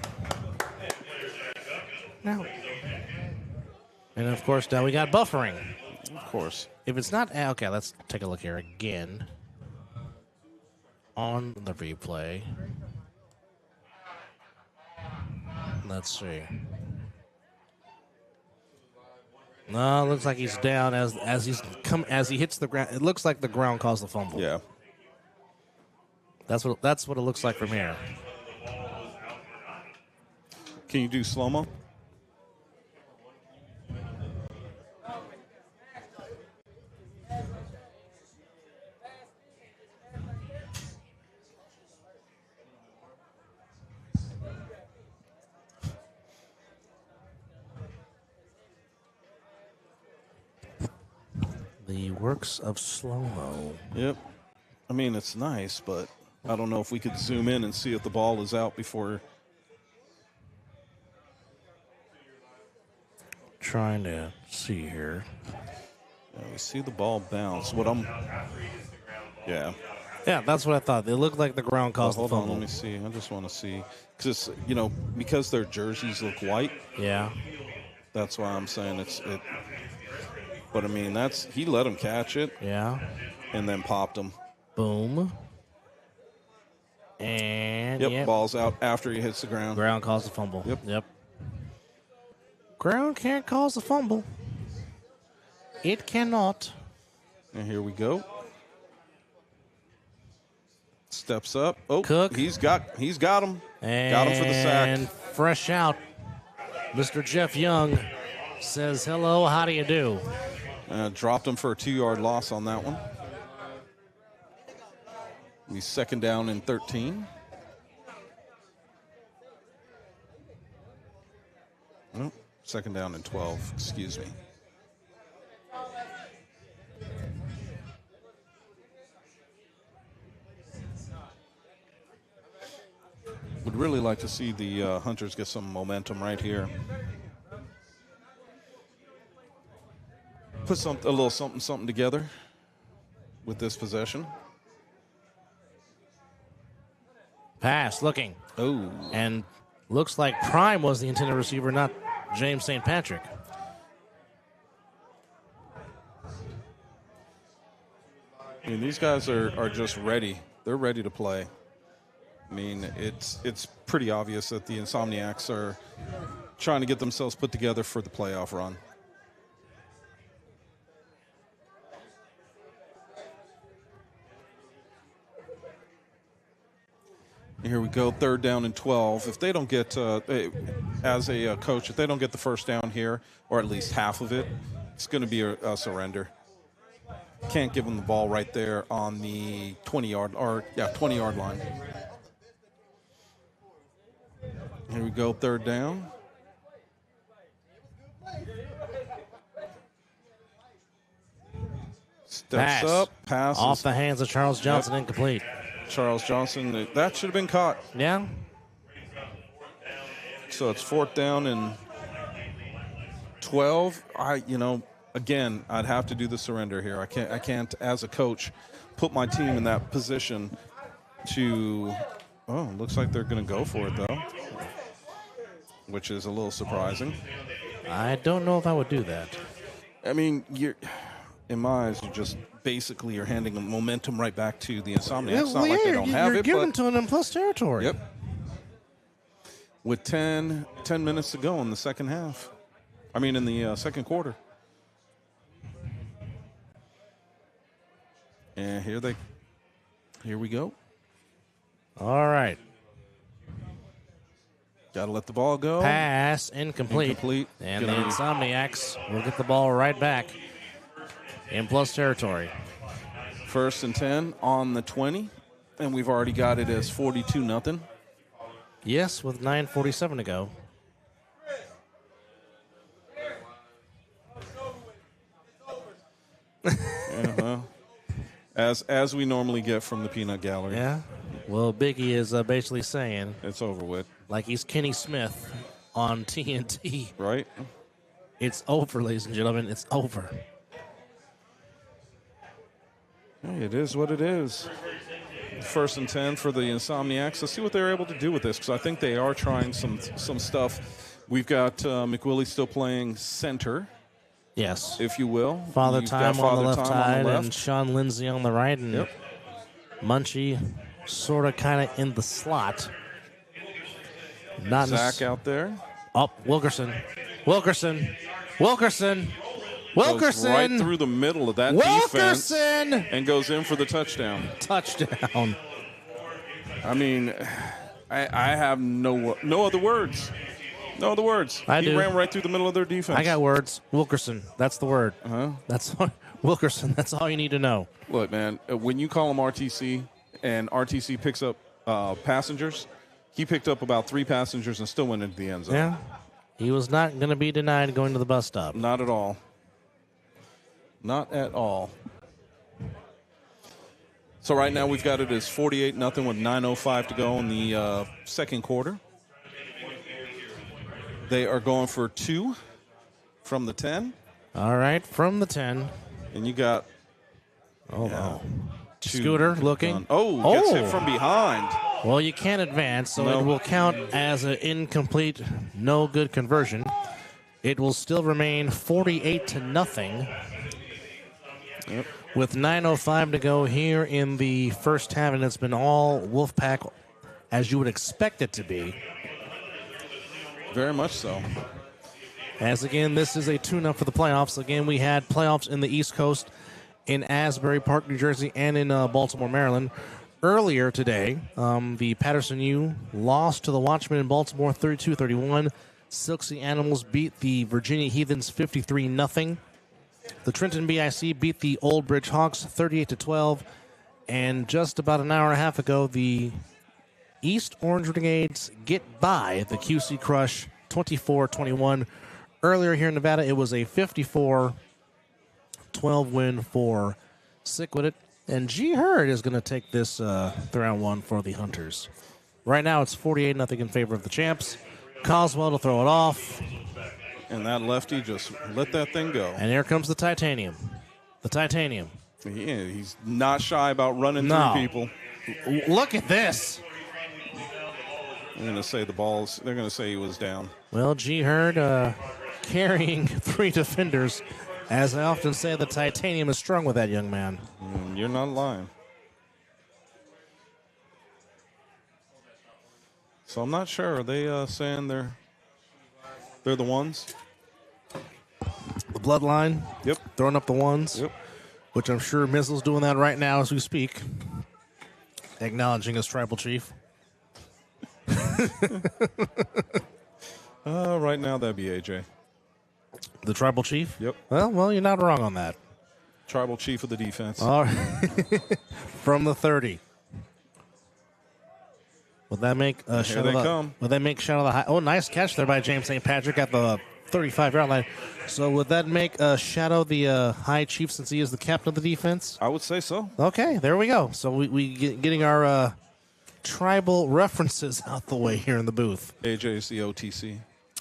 Now. And, of course, now we got buffering. Of course. If it's not... Okay, let's take a look here again. On the replay. Let's see. No, it looks like he's down as he hits the ground. It looks like the ground caused the fumble. Yeah. That's what it looks like from here. Can you do slow-mo? The works of slow-mo. Yep. I mean, it's nice, but I don't know if we could zoom in and see if the ball is out before. Trying to see here. Yeah, we see the ball bounce. Yeah. Yeah, that's what I thought. It looked like the ground caused the Hold fumble. on, let me see. I just want to see. Because, because their jerseys look white. Yeah. That's why I'm saying it. But, I mean, he let him catch it. Yeah. And then popped him. Boom. And, yep, ball's out after he hits the ground. Ground caused the fumble. Yep. Ground can't cause a fumble. It cannot. And here we go. Steps up. Oh, Cook. He's got him. And got him for the sack. And fresh out. Mr. Jeff Young says, hello, how do you do? Dropped him for a 2-yard loss on that one. He's second down and 13. Oh, second down and 12, excuse me. Would really like to see the Hunters get some momentum right here. Put a little something together with this possession. Pass, looking. Oh. And looks like Prime was the intended receiver, not James St. Patrick. I mean, these guys are just ready. They're ready to play. I mean, it's pretty obvious that the Insomniacs are trying to get themselves put together for the playoff run. Here we go, third down and 12. If they don't get, as a coach, if they don't get the first down here, or at least half of it, it's going to be a surrender. Can't give them the ball right there on the 20-yard line. Here we go, third down. Steps up, passes. Off the hands of Charles Johnson, incomplete. Charles Johnson, that should have been caught. Yeah. So it's fourth down and 12. Again, I'd have to do the surrender here. I can't, as a coach, put my team in that position to. Oh, looks like they're going to go for it though, which is a little surprising. I don't know if I would do that. I mean, in my eyes, you're handing the momentum right back to the Insomniacs. It's not like they don't have it. You're giving to them plus territory. Yep. with 10 minutes to go in the second half. I mean, in the second quarter. And here we go. All right. Got to let the ball go. Pass incomplete. And the Insomniacs will get the ball right back in plus territory. 1st and 10 on the 20, and we've already got it as 42-0. Yes, with 9:47 to go. As we normally get from the peanut gallery. Yeah. Well, Biggie is basically saying it's over with. Like he's Kenny Smith on TNT. Right. It's over, ladies and gentlemen. It's over. Hey, it is what it is. 1st and 10 for the Insomniacs. Let's see what they're able to do with this, because I think they are trying some stuff. We've got McWillie still playing center. Yes. If you will. Father You've Time got on the left side left. and Sean Lindsay on the right. And Munchie sort of kind of in the slot. Not Zach out there. Oh, Wilkerson. Goes right through the middle of that defense and goes in for the touchdown. I mean, I have no other words. No other words. He ran right through the middle of their defense. I got words. Wilkerson. That's the word. That's Wilkerson. That's all you need to know. Look, man, when you call him RTC and RTC picks up passengers, he picked up about 3 passengers and still went into the end zone. Yeah. He was not going to be denied going to the bus stop. Not at all. Not at all. So right now we've got it as 48-0 with 9:05 to go in the second quarter. They are going for 2 from the 10. All right, from the 10. And you got... Scooter looking. Gets hit from behind. Well, you can't advance, so it will count as an incomplete, no good conversion. It will still remain 48-0. Yep. With 9:05 to go here in the first half, and it's been all Wolfpack as you would expect it to be. Very much so. As again, this is a tune-up for the playoffs. Again, we had playoffs in the East Coast in Asbury Park, New Jersey, and in Baltimore, Maryland. Earlier today, the Patterson U lost to the Watchmen in Baltimore 32-31. Silksy Animals beat the Virginia Heathens 53-0. The Trenton BIC beat the Old Bridge Hawks 38-12. And just about an hour and a half ago, the East Orange Renegades get by the QC Crush 24-21. Earlier here in Nevada, it was a 54-12 win for Sick With It. And G. Hurd is going to take this round one for the Hunters. Right now, it's 48-0 in favor of the champs. Coswell to throw it off. And that lefty just let that thing go. And here comes the Titanium. Yeah, he's not shy about running through people. Look at this. They're going to say they're going to say he was down. Well, G. Hurd carrying 3 defenders. As I often say, the Titanium is strong with that young man. You're not lying. So I'm not sure. Are they saying they're the ones? The Bloodline. Yep. Throwing up the ones. Yep. Which I'm sure Mizzle's doing that right now as we speak. Acknowledging his tribal chief. Right now, that'd be AJ. The tribal chief? Yep. Well, you're not wrong on that. Tribal chief of the defense. All right. From the 30. Would that make a shot? Would that make shot of the high? Oh, nice catch there by James St. Patrick at the 35-yard line. So would that make Shadow the high chief since he is the captain of the defense? I would say so. Okay, there we go. So we getting our tribal references out the way here in the booth. AJ is the OTC.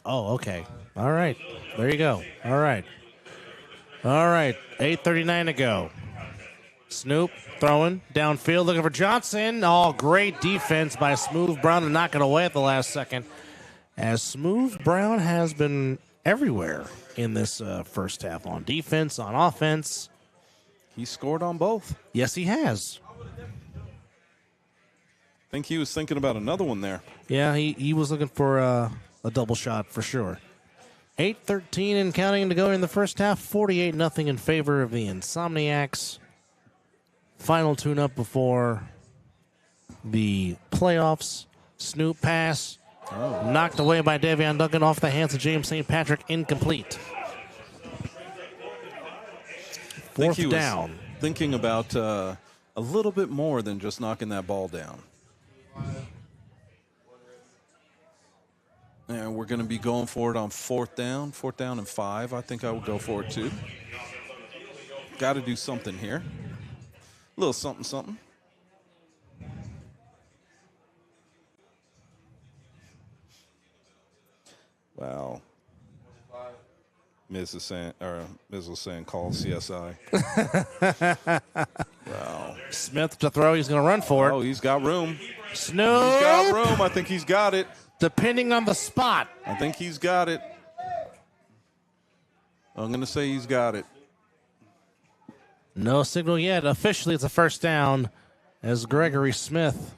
Oh, okay. All right. There you go. All right. 8:39 to go. Snoop throwing downfield, looking for Johnson. Oh, great defense by Smooth Brown to knock it away at the last second. As Smooth Brown has been everywhere in this first half, on defense, on offense. He scored on both. Yes, he has. think he was thinking about another one there. Yeah, he was looking for a double shot for sure. 8:13 and counting to go in the first half. 48-0 in favor of the Insomniacs. Final tune-up before the playoffs. Snoop pass. Knocked away by Davion Duncan off the hands of James St. Patrick. Incomplete. Fourth down. Thinking about a little bit more than just knocking that ball down. And we're going to be going for it on fourth down and 5. I think I would go for it too. Got to do something here. A little something. Wow. Ms. was saying call CSI. Wow. Smith to throw. He's going to run for it. Oh, he's got room. Snoop. He's got room. I think he's got it. Depending on the spot. I think he's got it. I'm going to say he's got it. No signal yet. Officially, it's a first down as Gregory Smith.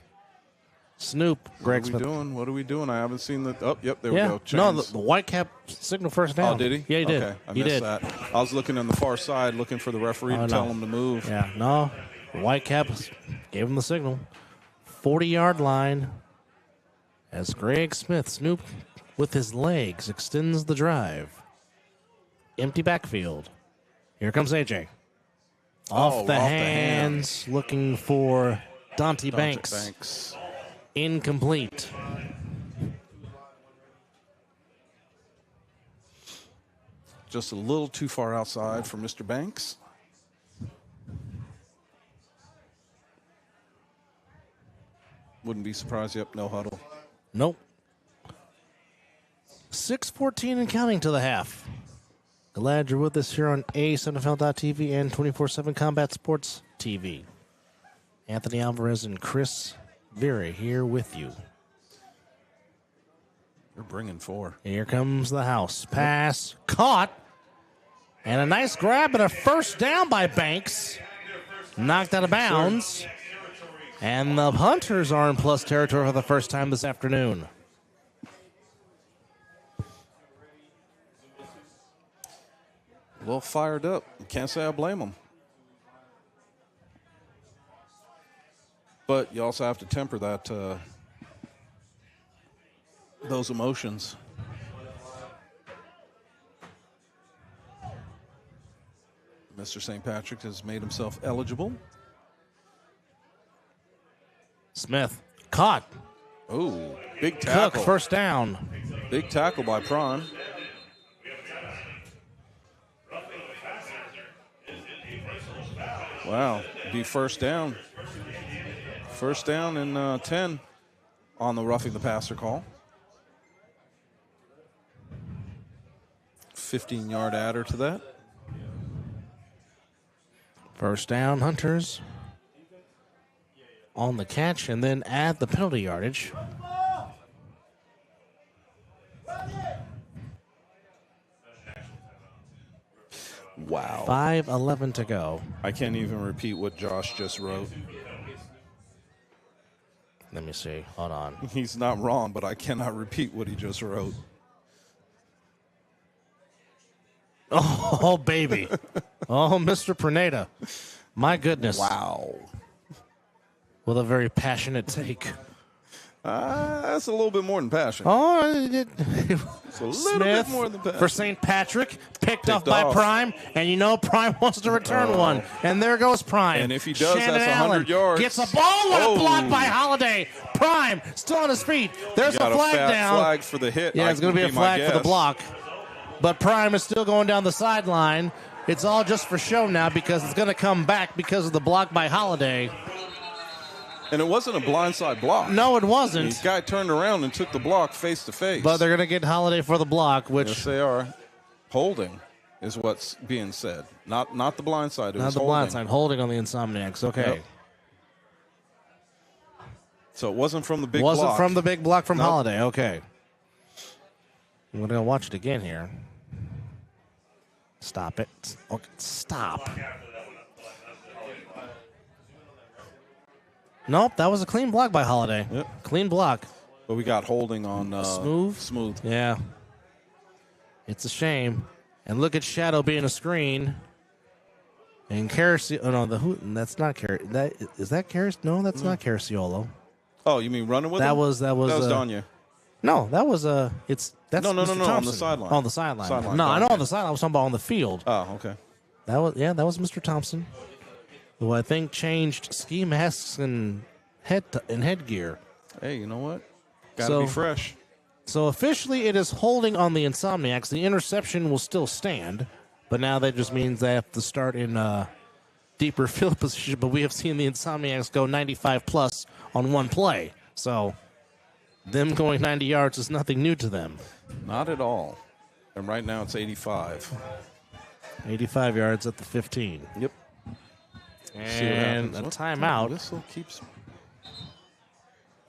Snoop. Greg Smith. What are we doing? I haven't seen the. Oh, yep, there we go. No, the white cap signal first down. Oh, did he? Yeah, he did. Okay, I he missed did. that. I was looking on the far side, looking for the referee to tell him to move. Yeah, no. The white cap gave him the signal. 40-yard line as Greg Smith, Snoop, with his legs, extends the drive. Empty backfield. Here comes AJ. Off the hands, looking for Dante Banks. Incomplete. Just a little too far outside for Mr. Banks. Wouldn't be surprised. Yep, no huddle. Nope. 6:14 and counting to the half. Glad you're with us here on AceNFL.tv and 24/7 Combat Sports TV. Anthony Alvarez and Chris Vera here with you. You're bringing 4. Here comes the house. Pass. Caught. And a nice grab and a first down by Banks. Knocked out of bounds. And the Hunters are in plus territory for the first time this afternoon. A little fired up. Can't say I blame them. But you also have to temper that those emotions. Mr. St. Patrick has made himself eligible. Smith caught. Oh, big tackle. Cook, first down. Big tackle by Prime. Wow, be first down. First down and 10 on the roughing the passer call. 15-yard adder to that. First down, Hunters on the catch, and then add the penalty yardage. Wow. 5:11 to go. I can't even repeat what Josh just wrote. Let me see. Hold on. He's not wrong, but I cannot repeat what he just wrote. Oh, baby. Oh, Mr. Perneda. My goodness. Wow. With a very passionate take. That's a little bit more than passion. Oh, It's a little Smith bit more than passion. for St. Patrick. Picked off by Prime. And you know Prime wants to return one. And there goes Prime. And if he does, Shannon that's Allen 100 yards. Gets a ball and a block by Holiday. Prime still on his feet. There's a flag down. Flag for the hit. Yeah, it's going to be a flag for the block. But Prime is still going down the sideline. It's all just for show now because it's going to come back because of the block by Holiday. And it wasn't a blindside block. No, it wasn't. The guy turned around and took the block face to face. But they're going to get Holiday for the block, which... Yes, they are. Holding is what's being said. Not the blindside. Not the blindside. Holding on the Insomniacs. Okay. Yep. So it wasn't from the big block. Wasn't from the big block from Holiday. Okay. I'm going to watch it again here. Stop it. Okay, stop. Nope, that was a clean block by Holiday. Yep. Clean block. But we got holding on Smooth. Smooth. Yeah. It's a shame. And look at Shadow being a screen. And Carci. Oh, no, that's not Carci. Is that Carci? No, that's not Carciolo. Oh, you mean running with That him? was Danya. No, that was that's No, Mr. Thompson. on the sideline. On the sideline. Sideline, No, I know Danya. on the sideline. I was talking about on the field. Oh, okay. That was Mr. Thompson, who I think changed ski masks and headgear. Hey, you know what? Gotta be fresh. So officially, it is holding on the Insomniacs. The interception will still stand, but now that just means they have to start in deeper field position. But we have seen the Insomniacs go 95 plus on one play, so them going 90 yards is nothing new to them. Not at all. And right now it's 85. 85 yards at the 15. Yep. And a timeout Whistle keeps.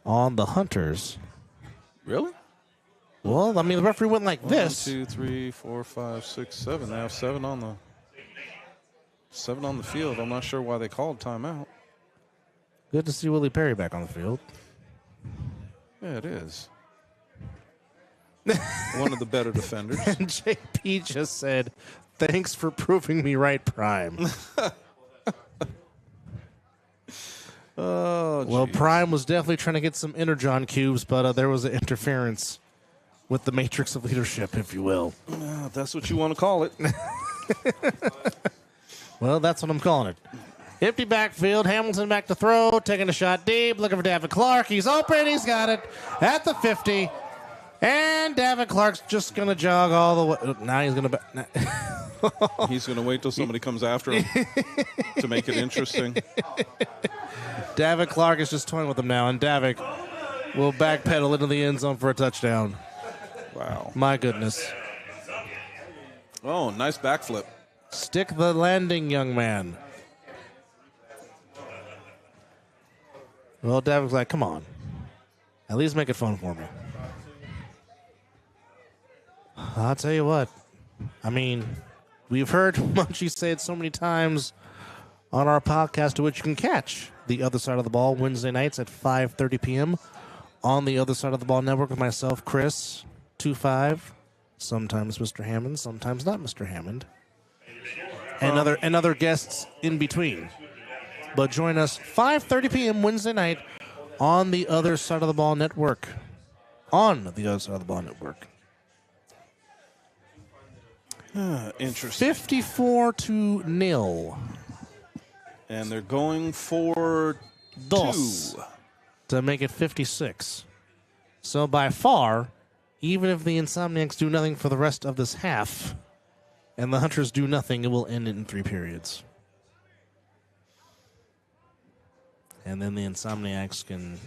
on the Hunters. Really? Well, I mean, the referee went like this. 1, 2, 3, 4, 5, 6, 7. They have 7 on the field. I'm not sure why they called timeout. Good to see Willie Perry back on the field. Yeah, it is. One of the better defenders. And JP just said, "Thanks for proving me right, Prime." Oh, well, geez. Prime was definitely trying to get some Energon cubes, but there was an interference with the matrix of leadership, if you will. If that's what you want to call it. Well, that's what I'm calling it. Empty backfield. Hamilton back to throw. Taking a shot deep. Looking for David Clark. He's open. He's got it at the 50. And David Clark's just going to jog all the way. Now he's going to... He's going to wait till somebody comes after him to make it interesting. David Clark is just toying with him now, and David will backpedal into the end zone for a touchdown. Wow. My goodness. Oh, nice backflip. Stick the landing, young man. Well, David's like, come on. At least make it fun for me. I'll tell you what. I mean, we've heard Munchie say it so many times on our podcast, to which you can catch The Other Side of the Ball Wednesday nights at 5:30 p.m. on The Other Side of the Ball Network with myself, Chris, 25, sometimes Mr. Hammond, sometimes not Mr. Hammond, and other guests in between. But join us 5:30 p.m. Wednesday night on The Other Side of the Ball Network. On The Other Side of the Ball Network. Interesting. 54-0. And they're going for Dos. 2. To make it 56. So by far, even if the Insomniacs do nothing for the rest of this half, and the Hunters do nothing, it will end in 3 periods. And then the Insomniacs can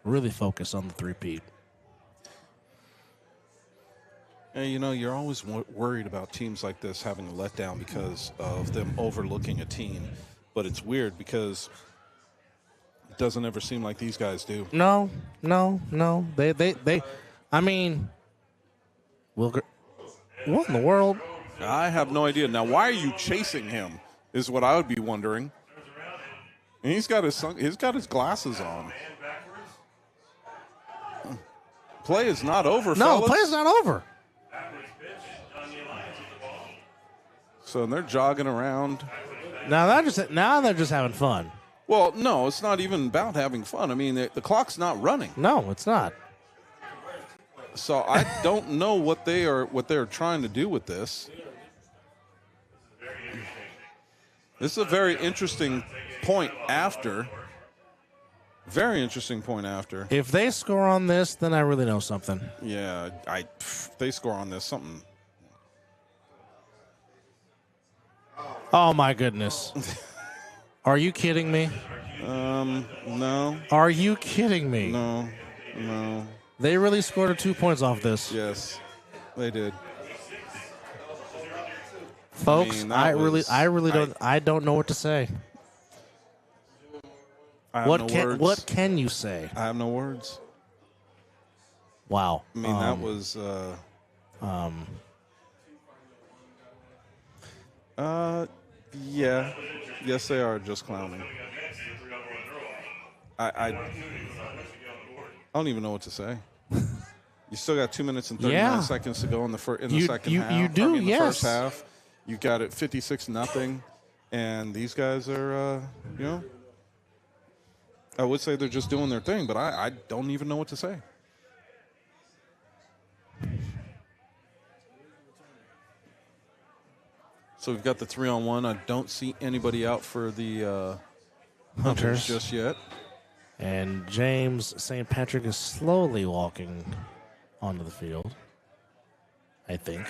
really focus on the three-peat. And, you know, you're always worried about teams like this having a letdown because of them overlooking a team. But it's weird because it doesn't ever seem like these guys do. No. They I mean, what in the world? I have no idea. Now, why are you chasing him is what I would be wondering. And he's got his glasses on. Play is not over, No, fellas. the play's not over. So they're jogging around. Now they're just having fun. Well, no, it's not even about having fun. I mean, the clock's not running. No, it's not. So I don't know what they're trying to do with this. This is a very interesting point after. Very interesting point after. If they score on this, then I really know something. Yeah, if they score on this, something. Oh, my goodness. Are you kidding me? No. Are you kidding me? No. They really scored 2 points off this. Yes, they did. Folks, I don't know what to say. I have no words. What can you say? I have no words. Wow. I mean, that was. Yeah. Yes, they are just clowning. I don't even know what to say. You still got 2 minutes and 39 seconds to go in the second half. You do, the first half. You got it 56-0, and these guys are, I would say they're just doing their thing, but I don't even know what to say. So we've got the 3-on-1. I don't see anybody out for the Hunters just yet. And James St. Patrick is slowly walking onto the field, I think.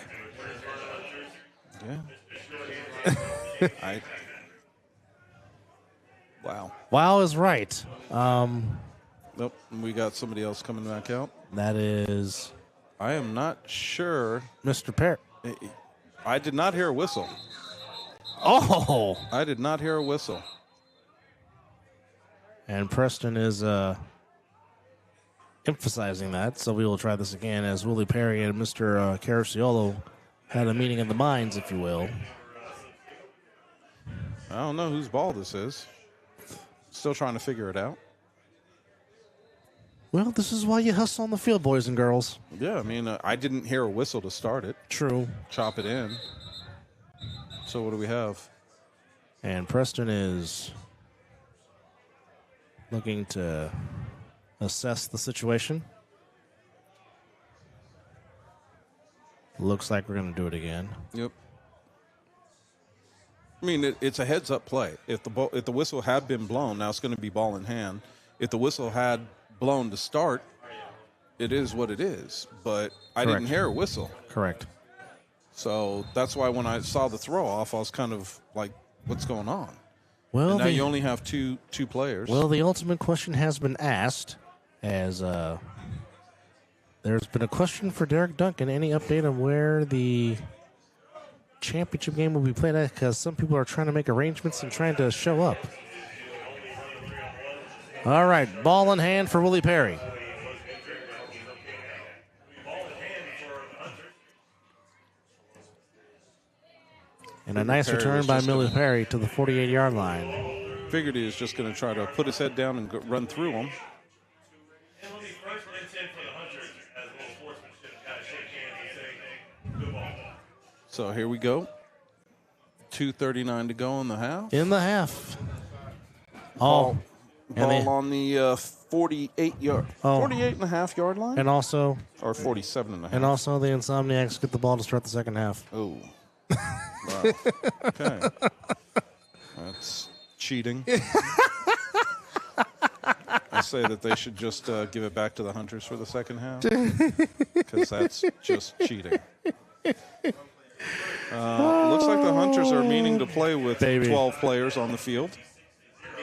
Yeah. Wow. Wow is right. Nope. We got somebody else coming back out. That is... I am not sure. Mr. Parrott. I did not hear a whistle. Oh! I did not hear a whistle. And Preston is emphasizing that, so we will try this again as Willie Perry and Mr. Cariciolo had a meeting of the minds, if you will. I don't know whose ball this is. Still trying to figure it out. Well, this is why you hustle on the field, boys and girls. Yeah, I mean, I didn't hear a whistle to start it. True. Chop it in. So what do we have? And Preston is looking to assess the situation. Looks like we're going to do it again. Yep. I mean, it's a heads-up play. If the whistle had been blown, now it's going to be ball in hand. If the whistle had blown to start, it is what it is. But I didn't hear a whistle. Correct. So that's why when I saw the throw-off, I was kind of like, what's going on? Well, and now you only have two players. Well, the ultimate question has been asked, as there's been a question for Derek Duncan. Any update on where the championship game will be played at? Because some people are trying to make arrangements and trying to show up. All right, ball in hand for Willie Perry. And a nice return by Willie Perry to the 48-yard line. Figured he was just going to try to put his head down and run through him. So here we go. 2:39 to go in the half. In the half. Ball on the 48.5-yard line. And also, or 47.5. And also the Insomniacs get the ball to start the second half. Oh. Wow. Okay. That's cheating. I say that they should just give it back to the Hunters for the second half, because that's just cheating. Looks like the Hunters are meaning to play with 12 players on the field.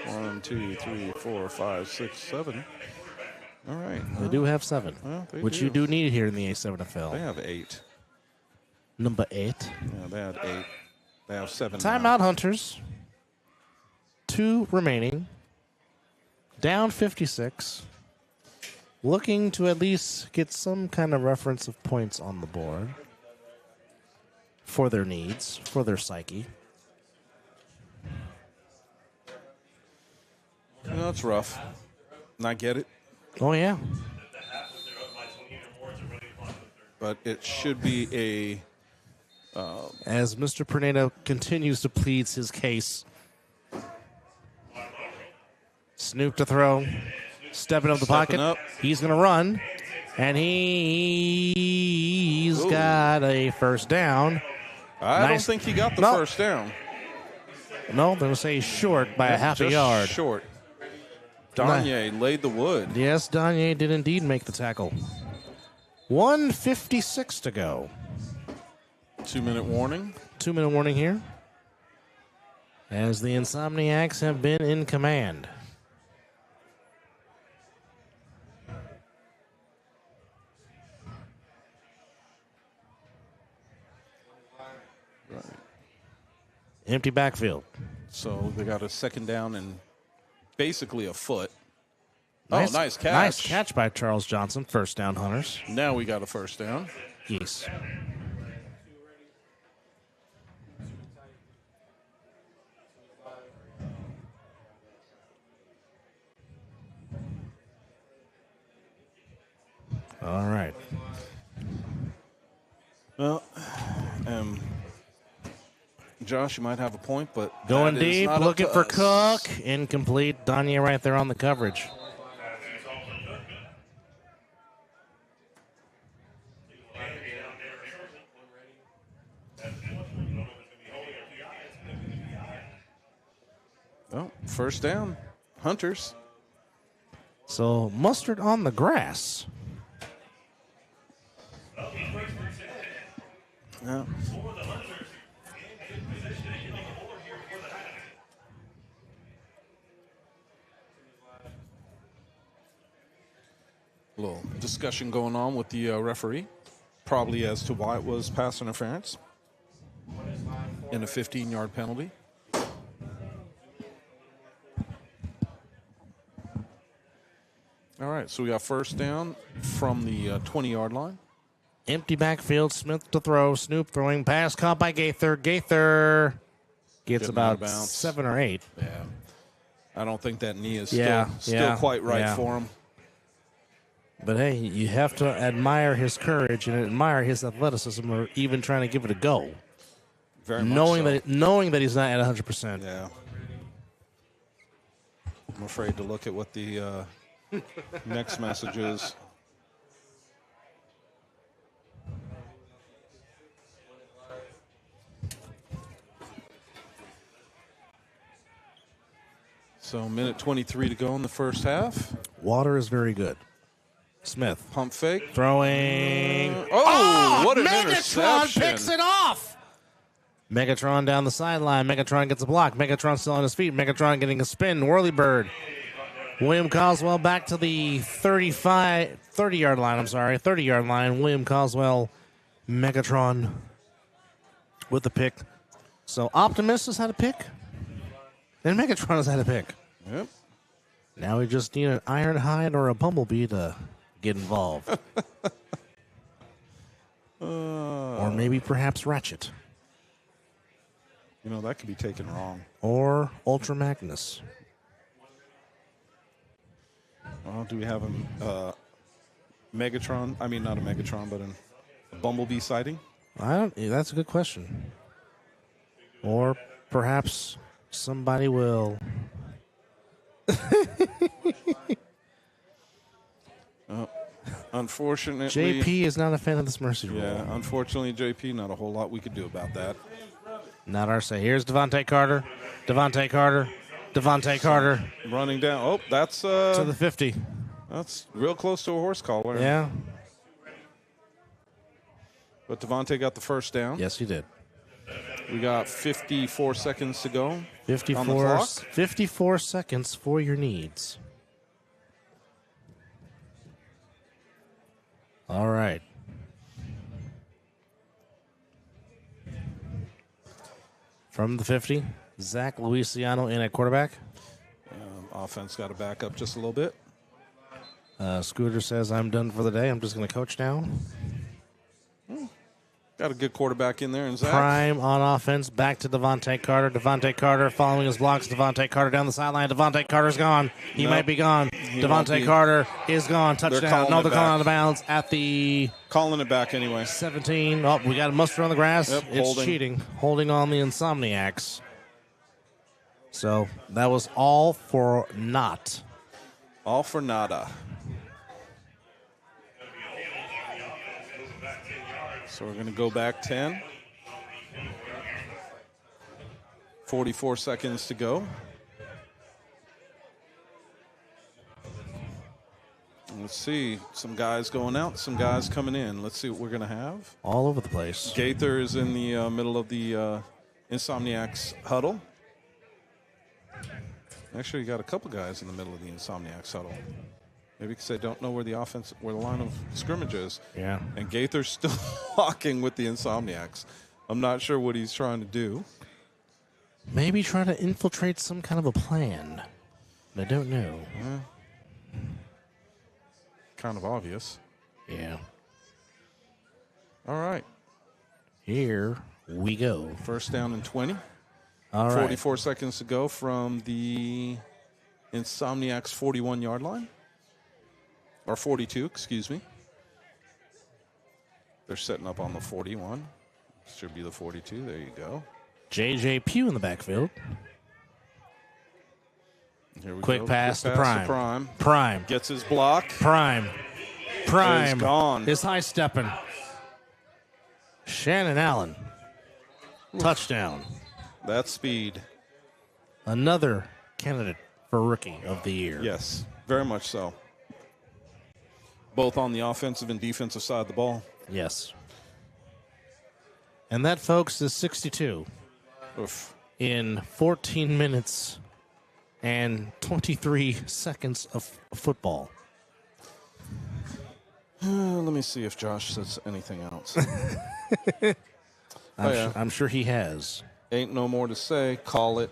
1, 2, 3, 4, 5, 6, 7. All right. They do have 7, which you do need here in the A7FL. They have 8. Number 8. Yeah, they had 8. They have 7 Timeout, now. Hunters. 2 remaining. Down 56. Looking to at least get some kind of reference of points on the board for their needs, for their psyche. That's rough. And I get it. Oh, yeah. But it should be a... as Mr. Pernado continues to plead his case. Snoop to throw. Stepping up the pocket. Up. He's going to run. And he's got a first down. I don't think he got the first down. No, they're going to say short by a half a yard. Short. Danye laid the wood. Yes, Danye did indeed make the tackle. 1:56 to go. 2-minute warning. 2-minute warning here. As the Insomniacs have been in command. Right. Empty backfield. So they got a second down and basically a foot. Nice catch. Nice catch by Charles Johnson. First down, Hunters. Now we got a first down. Yes. All right. Well, Josh, you might have a point, but going that is deep, not up looking to for us. Cook. Incomplete. Danya right there on the coverage. Oh, first down. Hunters. So Mustard on the grass. Yeah. A little discussion going on with the referee, probably as to why it was pass interference in a 15-yard penalty. All right, so we got first down from the 20-yard line. Empty backfield. Smith to throw. Snoop throwing. Pass caught by Gaither. Gaither gets Getting out of about bounds. 7 or 8. Yeah. I don't think that knee is Yeah, still quite right for him. But, hey, you have to admire his courage and admire his athleticism or even trying to give it a go. Very much knowing so. knowing that he's not at 100%. Yeah. I'm afraid to look at what the next message is. So, minute 23 to go in the first half. Water is very good. Smith. Pump fake. Throwing. What an Megatron interception. picks it off. Megatron down the sideline. Megatron gets a block. Megatron still on his feet. Megatron getting a spin. Whirly bird. William Coswell back to the 30-yard line. 30-yard line. William Coswell, Megatron with the pick. So Optimus has had a pick. And Megatron has had a pick. Yep. Now we just need an Ironhide or a Bumblebee to get involved. Or maybe perhaps Ratchet. You know, that could be taken wrong. Or Ultra Magnus. Well, do we have a Megatron? I mean, not a Megatron, but a Bumblebee sighting? That's a good question. Or perhaps somebody will. Unfortunately, JP is not a fan of this mercy rule. Yeah, unfortunately, JP, not a whole lot we could do about that. Not our say. Here's Devontae Carter. Devontae Carter. Devontae Carter. Running down. Oh, that's to the 50. That's real close to a horse collar. Yeah. But Devontae got the first down. Yes, he did. We got 54 seconds to go. 54, on the clock. 54 seconds for your needs. All right. From the 50, Zach Luisiano in at quarterback. Offense got to back up just a little bit. Scooter says, I'm done for the day. I'm just going to coach now. Got a good quarterback in there. And Zach. Prime on offense. Back to Devontae Carter. Devontae Carter following his blocks. Devontae Carter down the sideline. Devontae Carter's gone. He might be gone. Devontae Carter is gone. Touchdown. They're calling out of bounds at the... Calling it back anyway. 17. Oh, we got a Mustard on the grass. Yep, it's holding. cheating. Holding on the Insomniacs. So that was all for naught. All for nada. So we're going to go back 10. 44 seconds to go. Let's see. Some guys going out, some guys coming in. Let's see what we're going to have. All over the place. Gaither is in the middle of the Insomniacs huddle. Actually, you got a couple guys in the middle of the Insomniacs huddle. Maybe because they don't know where the line of scrimmage is. Yeah. And Gaither's still walking with the Insomniacs. I'm not sure what he's trying to do. Maybe try to infiltrate some kind of a plan. I don't know. Kind of obvious. Yeah. All right. Here we go. First down and 20. All right. 44 seconds to go from the Insomniacs 41-yard line. Or 42, excuse me. They're setting up on the 41. Should be the 42. There you go. J.J. Pugh in the backfield. Here we Quick go. pass to Prime. Prime. Gets his block. Prime Is gone. is high stepping. Shannon Allen. Touchdown. That speed. Another candidate for Rookie of the Year. Yes, very much so. Both on the offensive and defensive side of the ball. Yes. And that, folks, is 62 Oof. in 14 minutes and 23 seconds of football. Let me see if Josh says anything else. I'm sure he has. Ain't no more to say. Call it.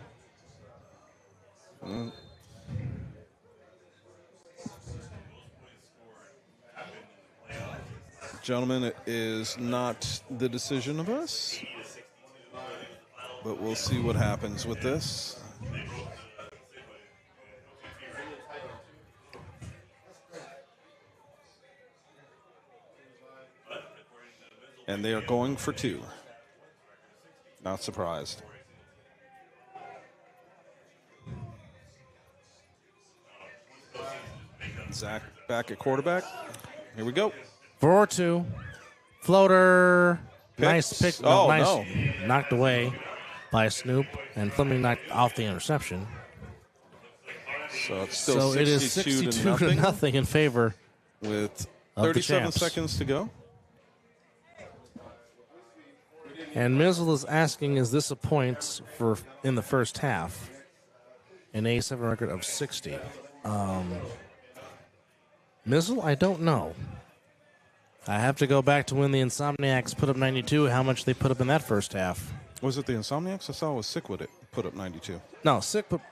Gentlemen, it is not the decision of us, but we'll see what happens with this. And they are going for 2. Not surprised. Zach back at quarterback. Here we go. 4-2. Floater. Picks. Nice pick. Oh, nice. no. Knocked away by Snoop. And Fleming knocked off the interception. So it's still 62 it is 62 to nothing in favor with of 37 the Chaps. seconds to go. And Mizzle is asking, is this a point for in the first half? An A7 record of 60. Mizzle, I don't know. I have to go back to when the Insomniacs put up 92, how much they put up in that first half. Was it the Insomniacs? I saw it was Sick with it. Put up 92. No, Sick put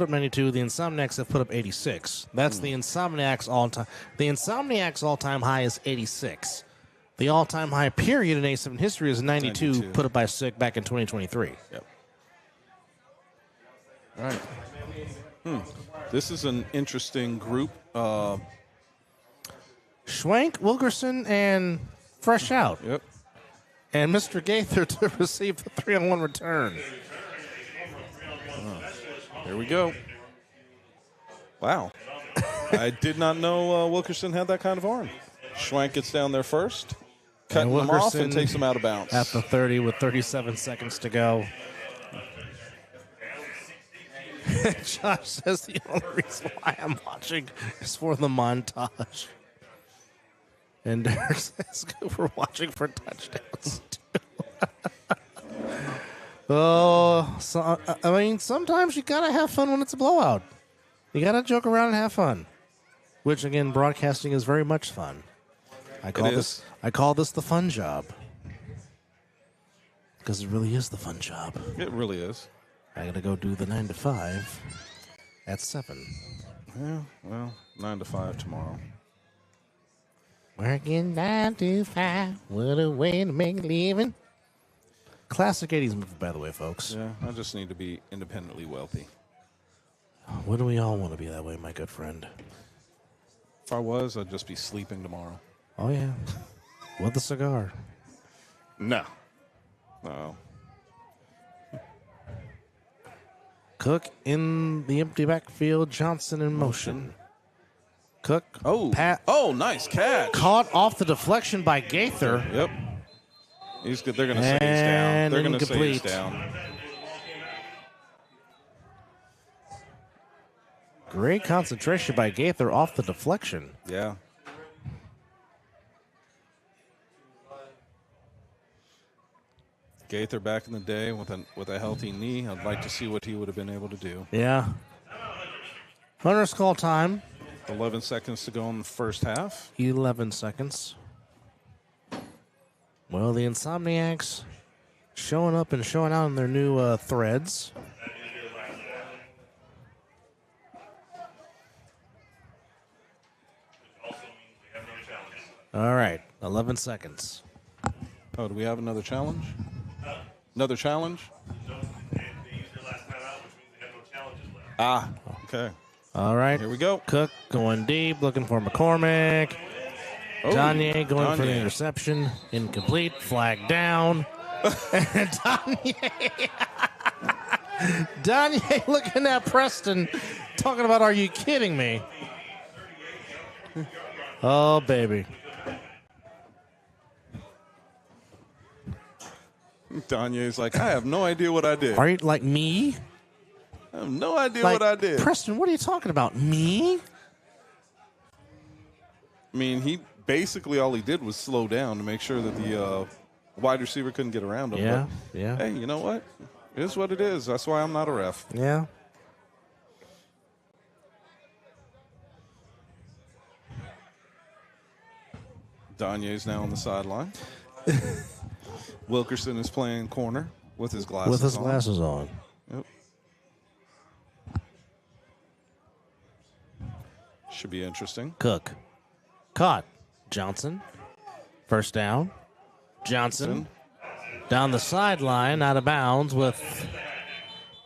up 92. The Insomniacs have put up 86. That's the Insomniacs all-time. The Insomniacs all-time high is 86. The all-time high period in A7 history is 92, put up by Sick back in 2023. Yep. All right. This is an interesting group. Schwank, Wilkerson, and Fresh Out. Yep. And Mr. Gaither to receive the 3-on-1 return. Here we go. Wow. I did not know Wilkerson had that kind of arm. Schwank gets down there first, cutting him off and takes him out of bounds. At the 30 with 37 seconds to go. Josh says the only reason why I'm watching is for the montage. And Derek says we're watching for touchdowns, too. Oh, so, I mean, sometimes you got to have fun when it's a blowout. You got to joke around and have fun. Which, again, broadcasting is very much fun. I call this the fun job. Because it really is the fun job. It really is. I got to go do the 9 to 5 at 7. Yeah, well, 9 to 5 tomorrow. Working 9 to 5. What a way to make a living. Classic 80s movie, by the way, folks. Yeah, I just need to be independently wealthy. Wouldn't we all want to be that way, my good friend? If I was, I'd just be sleeping tomorrow. Oh, yeah. With a cigar. No. No. Cook in the empty backfield. Johnson in motion. Cook. Oh, nice catch. Caught off the deflection by Gaither. Yep. He's good. They're going to say he's down. They're going to say he's down. Great concentration by Gaither off the deflection. Yeah. Gaither back in the day with a healthy knee. I'd like to see what he would have been able to do. Yeah. Runner's call time. 11 seconds to go in the first half. 11 seconds. Well, the Insomniacs showing up and showing out in their new threads. All right, 11 seconds. Oh, do we have another challenge? Another challenge? Ah, okay. All right. Here we go. Cook going deep, looking for McCormick. Oh, Danye going for the Danye. interception. Incomplete. Flag down. And Danye looking at Preston, talking about, are you kidding me? Oh, baby. Danye's like, I have no idea what I did. Are you like me? I have no idea Like, what I did. Preston, what are you talking about? Me? I mean, he basically all he did was slow down to make sure that the wide receiver couldn't get around him. Yeah, but, yeah. Hey, you know what? It is what it is. That's why I'm not a ref. Yeah. Danye's now on the sideline. Wilkerson is playing corner with his glasses on. With his glasses on. Yep. Should be interesting. Cook. Caught. Johnson. First down. Johnson. Down the sideline, out of bounds with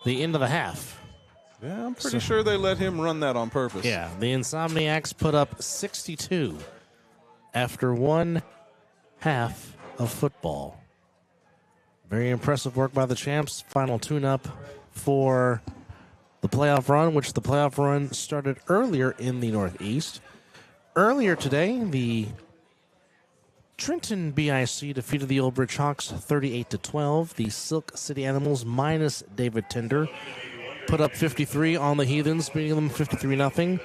the end of the half. Yeah, I'm pretty sure they let him run that on purpose. Yeah, the Insomniacs put up 62 after one half of football. Very impressive work by the champs. Final tune-up for the playoff run, which the playoff run started earlier in the Northeast. Earlier today, the Trenton BIC defeated the Old Bridge Hawks 38-12. The Silk City Animals minus David Tender put up 53 on the Heathens, beating them 53-0.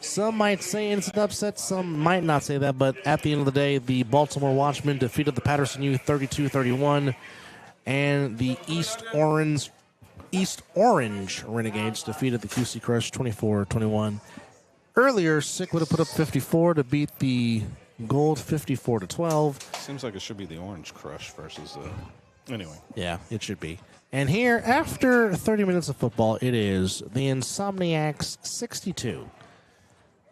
Some might say it's an upset, some might not say that, but at the end of the day, the Baltimore Watchmen defeated the Patterson U 32-31, and the East Orange Renegades defeated the QC Crush 24-21. Earlier, Sick would have put up 54 to beat the Gold 54-12. Seems like it should be the Orange Crush versus anyway. Yeah, it should be. And here, after 30 minutes of football, it is the Insomniacs 62.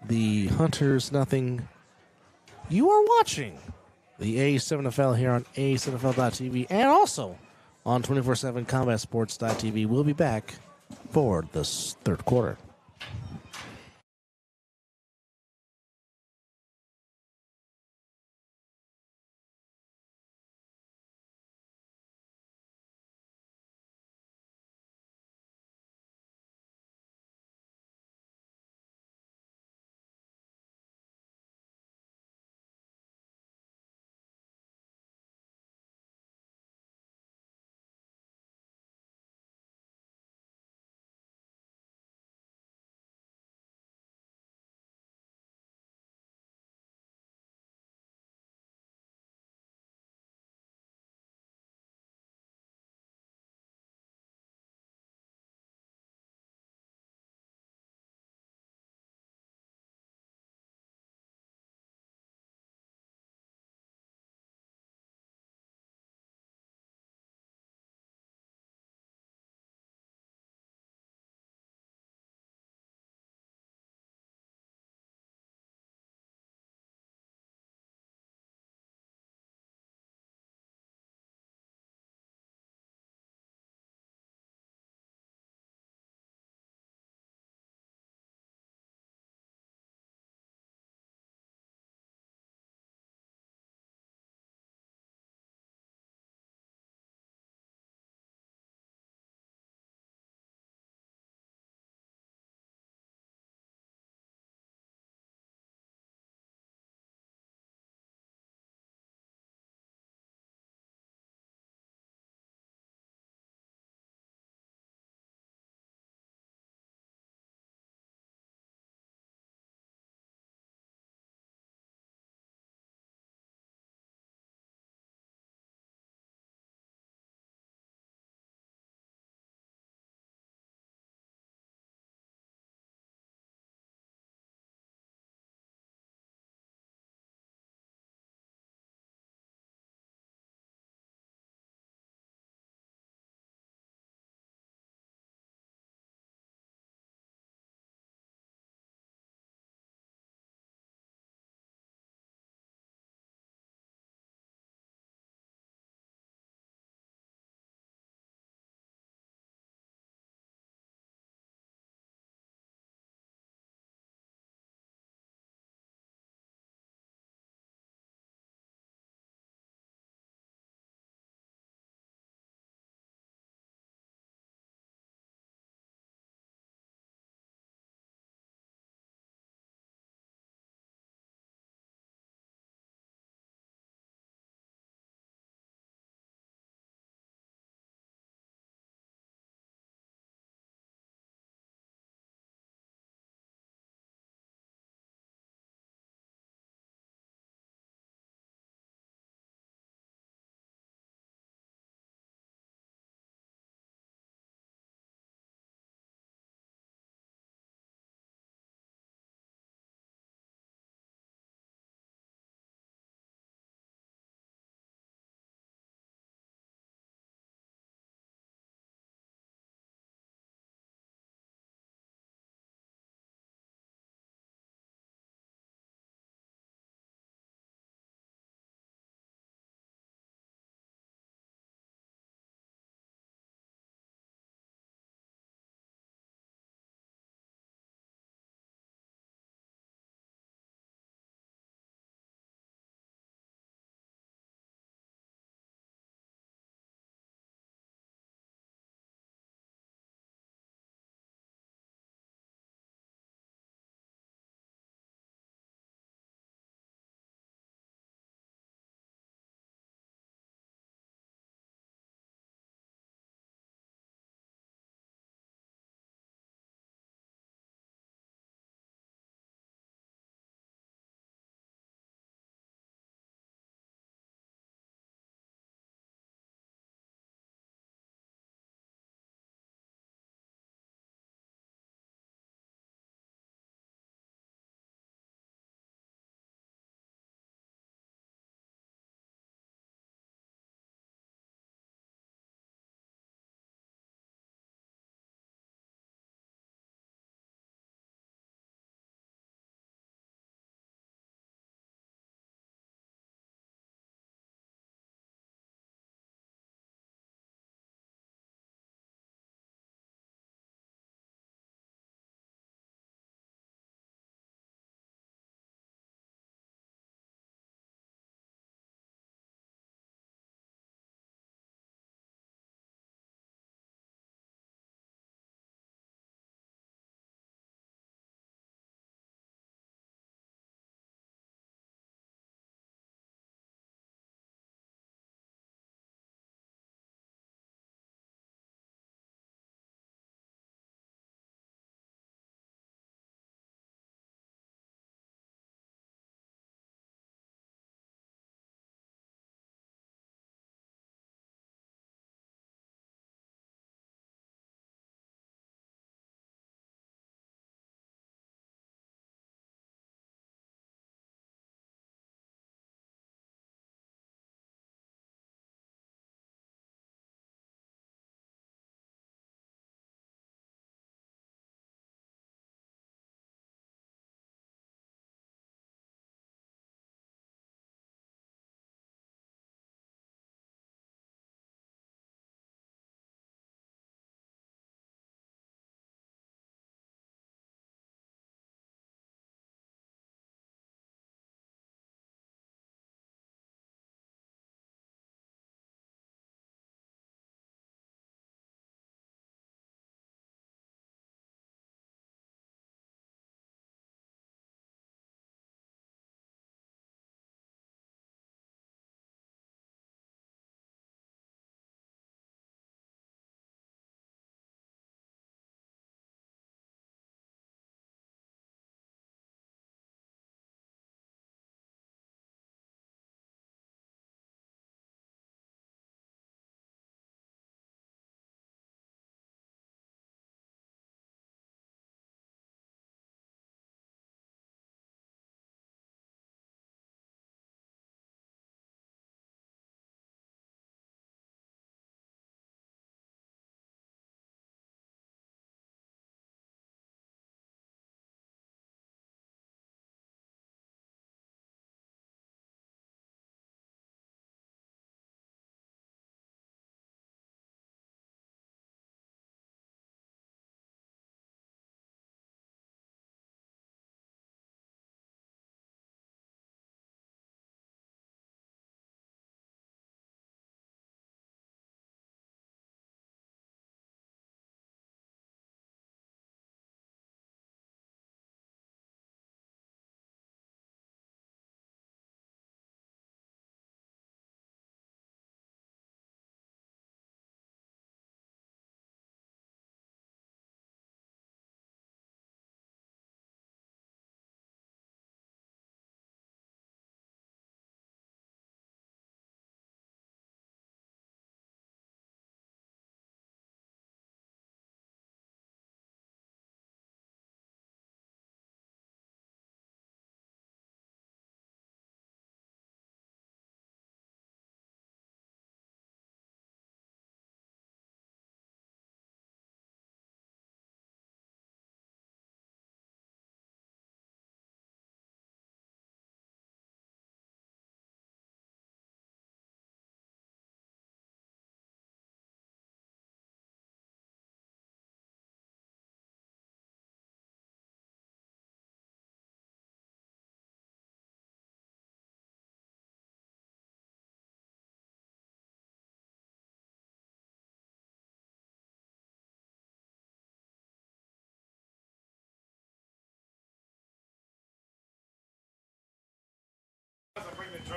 The Hunters nothing. You are watching the A7FL here on A7FL.tv and also on 247combatsports.tv. We'll be back for this third quarter.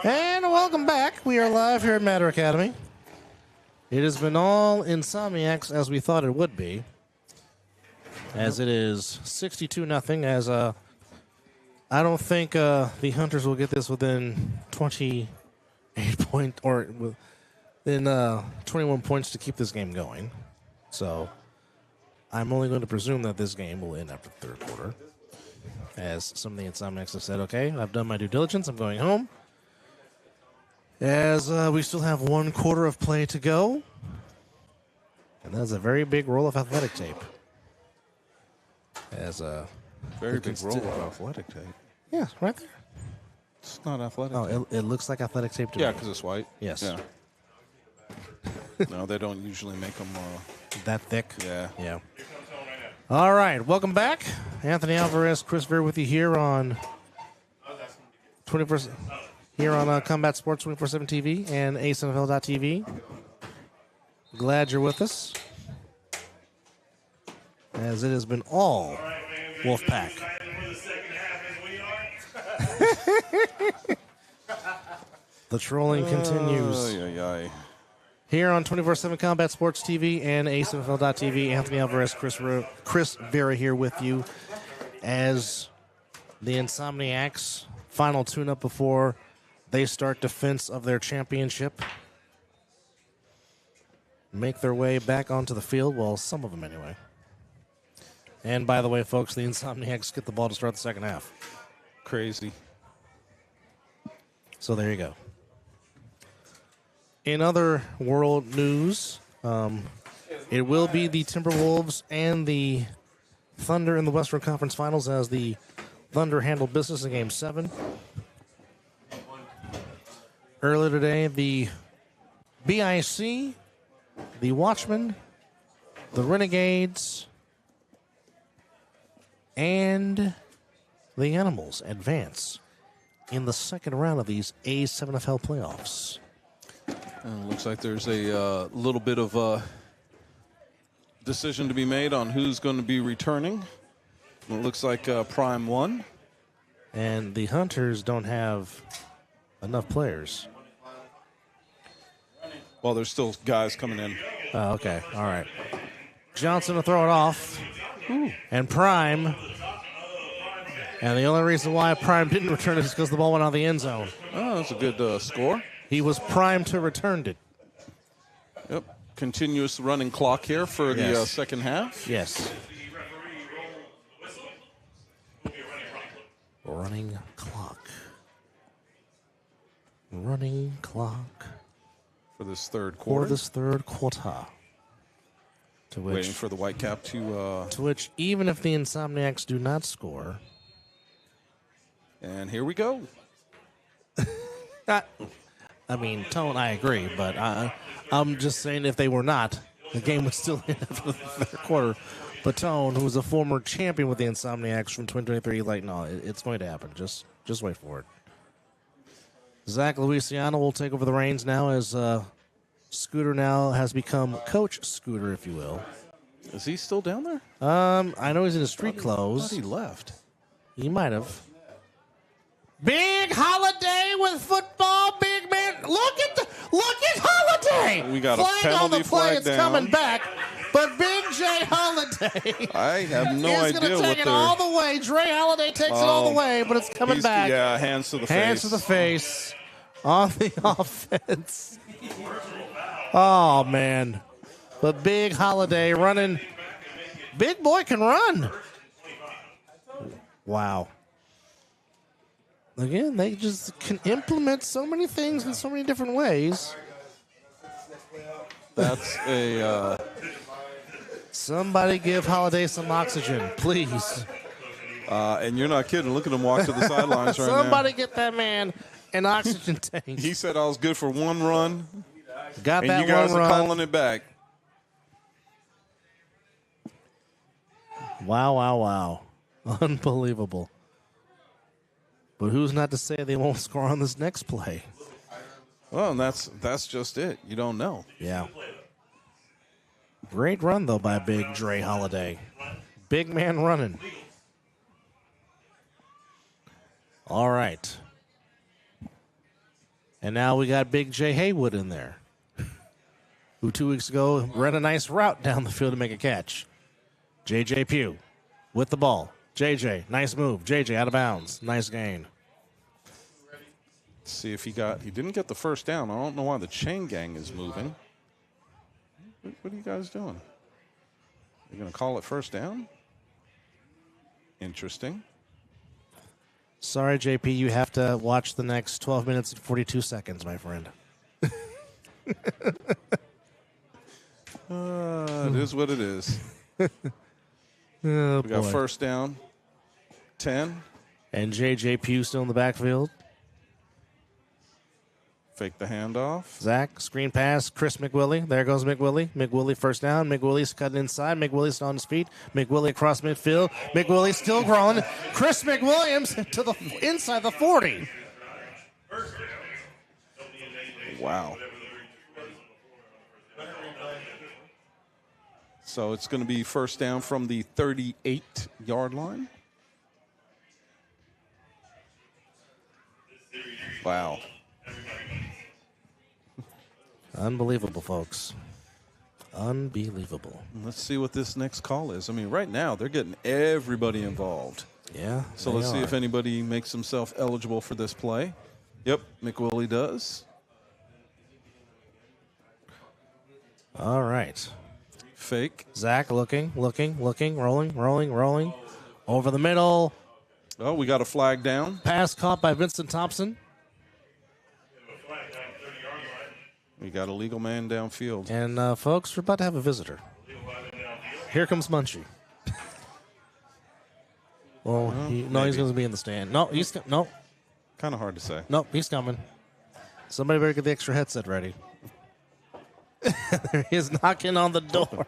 And welcome back. We are live here at Matter Academy. It has been all Insomniacs as we thought it would be, as it is 62-0. As I don't think the Hunters will get this within 28 points or within 21 points to keep this game going. So I'm only going to presume that this game will end after the third quarter, as some of the Insomniacs have said, "Okay, I've done my due diligence. I'm going home." As we still have 1 quarter of play to go. And that's a very big roll of athletic tape. As a very big roll of athletic tape. Yeah, right there. It's not athletic tape. Oh, it looks like athletic tape to me. Yeah, because it's white. Yes. Yeah. No, they don't usually make them that thick. Yeah. Yeah. All right, welcome back. Anthony Alvarez, Chris Ver with you here on 21st. Here on Combat Sports 24/7 TV and AceNFL.tv. Glad you're with us, as it has been all Wolfpack. The trolling continues. Here on 24/7 Combat Sports TV and AceNFL.tv, Anthony Alvarez, Chris Vera here with you, as the Insomniacs final tune-up before they start defense of their championship. Make their way back onto the field. Well, some of them anyway. And by the way, folks, the Insomniacs get the ball to start the second half. Crazy. So there you go. In other world news, it will be the Timberwolves and the Thunder in the Western Conference Finals, as the Thunder handled business in Game 7. Earlier today, the BIC, the Watchmen, the Renegades, and the Animals advance in the second round of these A7FL playoffs. Looks like there's a little bit of a decision to be made on who's going to be returning. It looks like Prime won. And the Hunters don't have enough players. Well, there's still guys coming in. Oh, okay. All right. Johnson will throw it off. Ooh. And Prime. And the only reason why Prime didn't return it is because the ball went out of the end zone. Oh, that's a good score. He was primed to return it. Yep. Continuous running clock here for the second half. Yes. Running clock. Running clock. For this third quarter. For this third quarter. To which, waiting for the Whitecap to... To which, even if the Insomniacs do not score... And here we go. I mean, Tone, I agree, but I'm just saying if they were not, the game would still end after the third quarter. But Tone, who was a former champion with the Insomniacs from 2023, like, no, it's going to happen. Just wait for it. Zach Luciano will take over the reins now, as Scooter now has become Coach Scooter, if you will. Is he still down there? I know he's in his street clothes. I thought he left. He might have. Big Holiday with football, big man. Look at Holiday. We got a flag penalty on the play. flag It's down. Coming back, but Big J Holiday. I have no is idea going to take it all the way. Dre Holiday takes it all the way, but it's coming back. Yeah, hands to the face. Hands to the face on the offense. Oh man, but Big Holiday running. Big boy can run. Wow. Again, they just can implement so many things in so many different ways. That's a... Somebody give Holiday some oxygen, please. And you're not kidding. Look at him walk to the sidelines right now. Somebody get that man an oxygen tank. He said I was good for one run. Got and that you guys one are run. calling it back. Wow. Unbelievable. But who's not to say they won't score on this next play? Well, and that's just it. You don't know. Yeah. Great run, though, by Big Dre Holiday. Big man running. All right. And now we got Big J Haywood in there, who 2 weeks ago ran a nice route down the field to make a catch. J.J. Pugh with the ball. J.J., nice move. J.J. out of bounds. Nice gain. Let's see if he didn't get the first down. I don't know why the chain gang is moving. What are you guys doing? You're going to call it first down? Interesting. Sorry, JP, you have to watch the next 12 minutes and 42 seconds, my friend. It is what it is. Oh, we got first down, 10. And J.J. Pugh still in the backfield. Fake the handoff. Zach, screen pass, Chris McWillie. There goes McWillie. McWillie first down. McWillie's cutting inside. McWillie's still on his feet. McWillie across midfield. McWillie still growing. Chris McWilliams to the inside the 40. Wow. So it's going to be first down from the 38-yard line. Wow. Unbelievable, folks. Unbelievable. Let's see what this next call is. I mean, right now, they're getting everybody involved. Yeah. So let's see if anybody makes himself eligible for this play. Yep, McWillie does. All right. Fake. Zach looking, rolling. Over the middle. Oh, we got a flag down. Pass caught by Vincent Thompson. We got a legal man downfield. And, folks, we're about to have a visitor. Here comes Munchie. Well, he's going to be in the stand. No, no. Kind of hard to say. No, he's coming. Somebody better get the extra headset ready. There he is knocking on the door.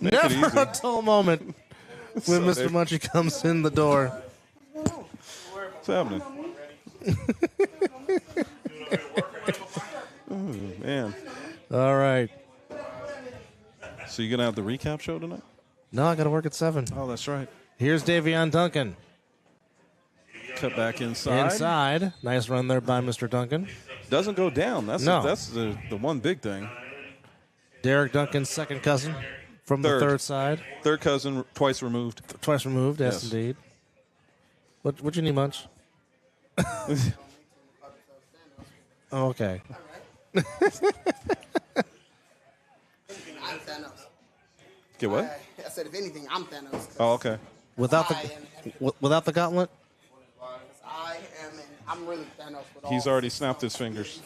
Never a dull moment when Mr. Munchie comes in the door. What's happening? Oh, man. All right. So you going to have the recap show tonight? No, I got to work at 7. Oh, that's right. Here's Davion Duncan. Cut back inside. Nice run there by Mr. Duncan. Doesn't go down. That's No. that's the one big thing. Derek Duncan's second cousin from the third side. Third cousin, twice removed. Twice removed, yes, Yes. indeed. What'd you need, Munch? Oh, okay. I'm Thanos. Get what? I said, if anything, I'm Thanos. Oh, okay. Without the gauntlet? I am, and I'm really Thanos with all. He's already snapped his fingers.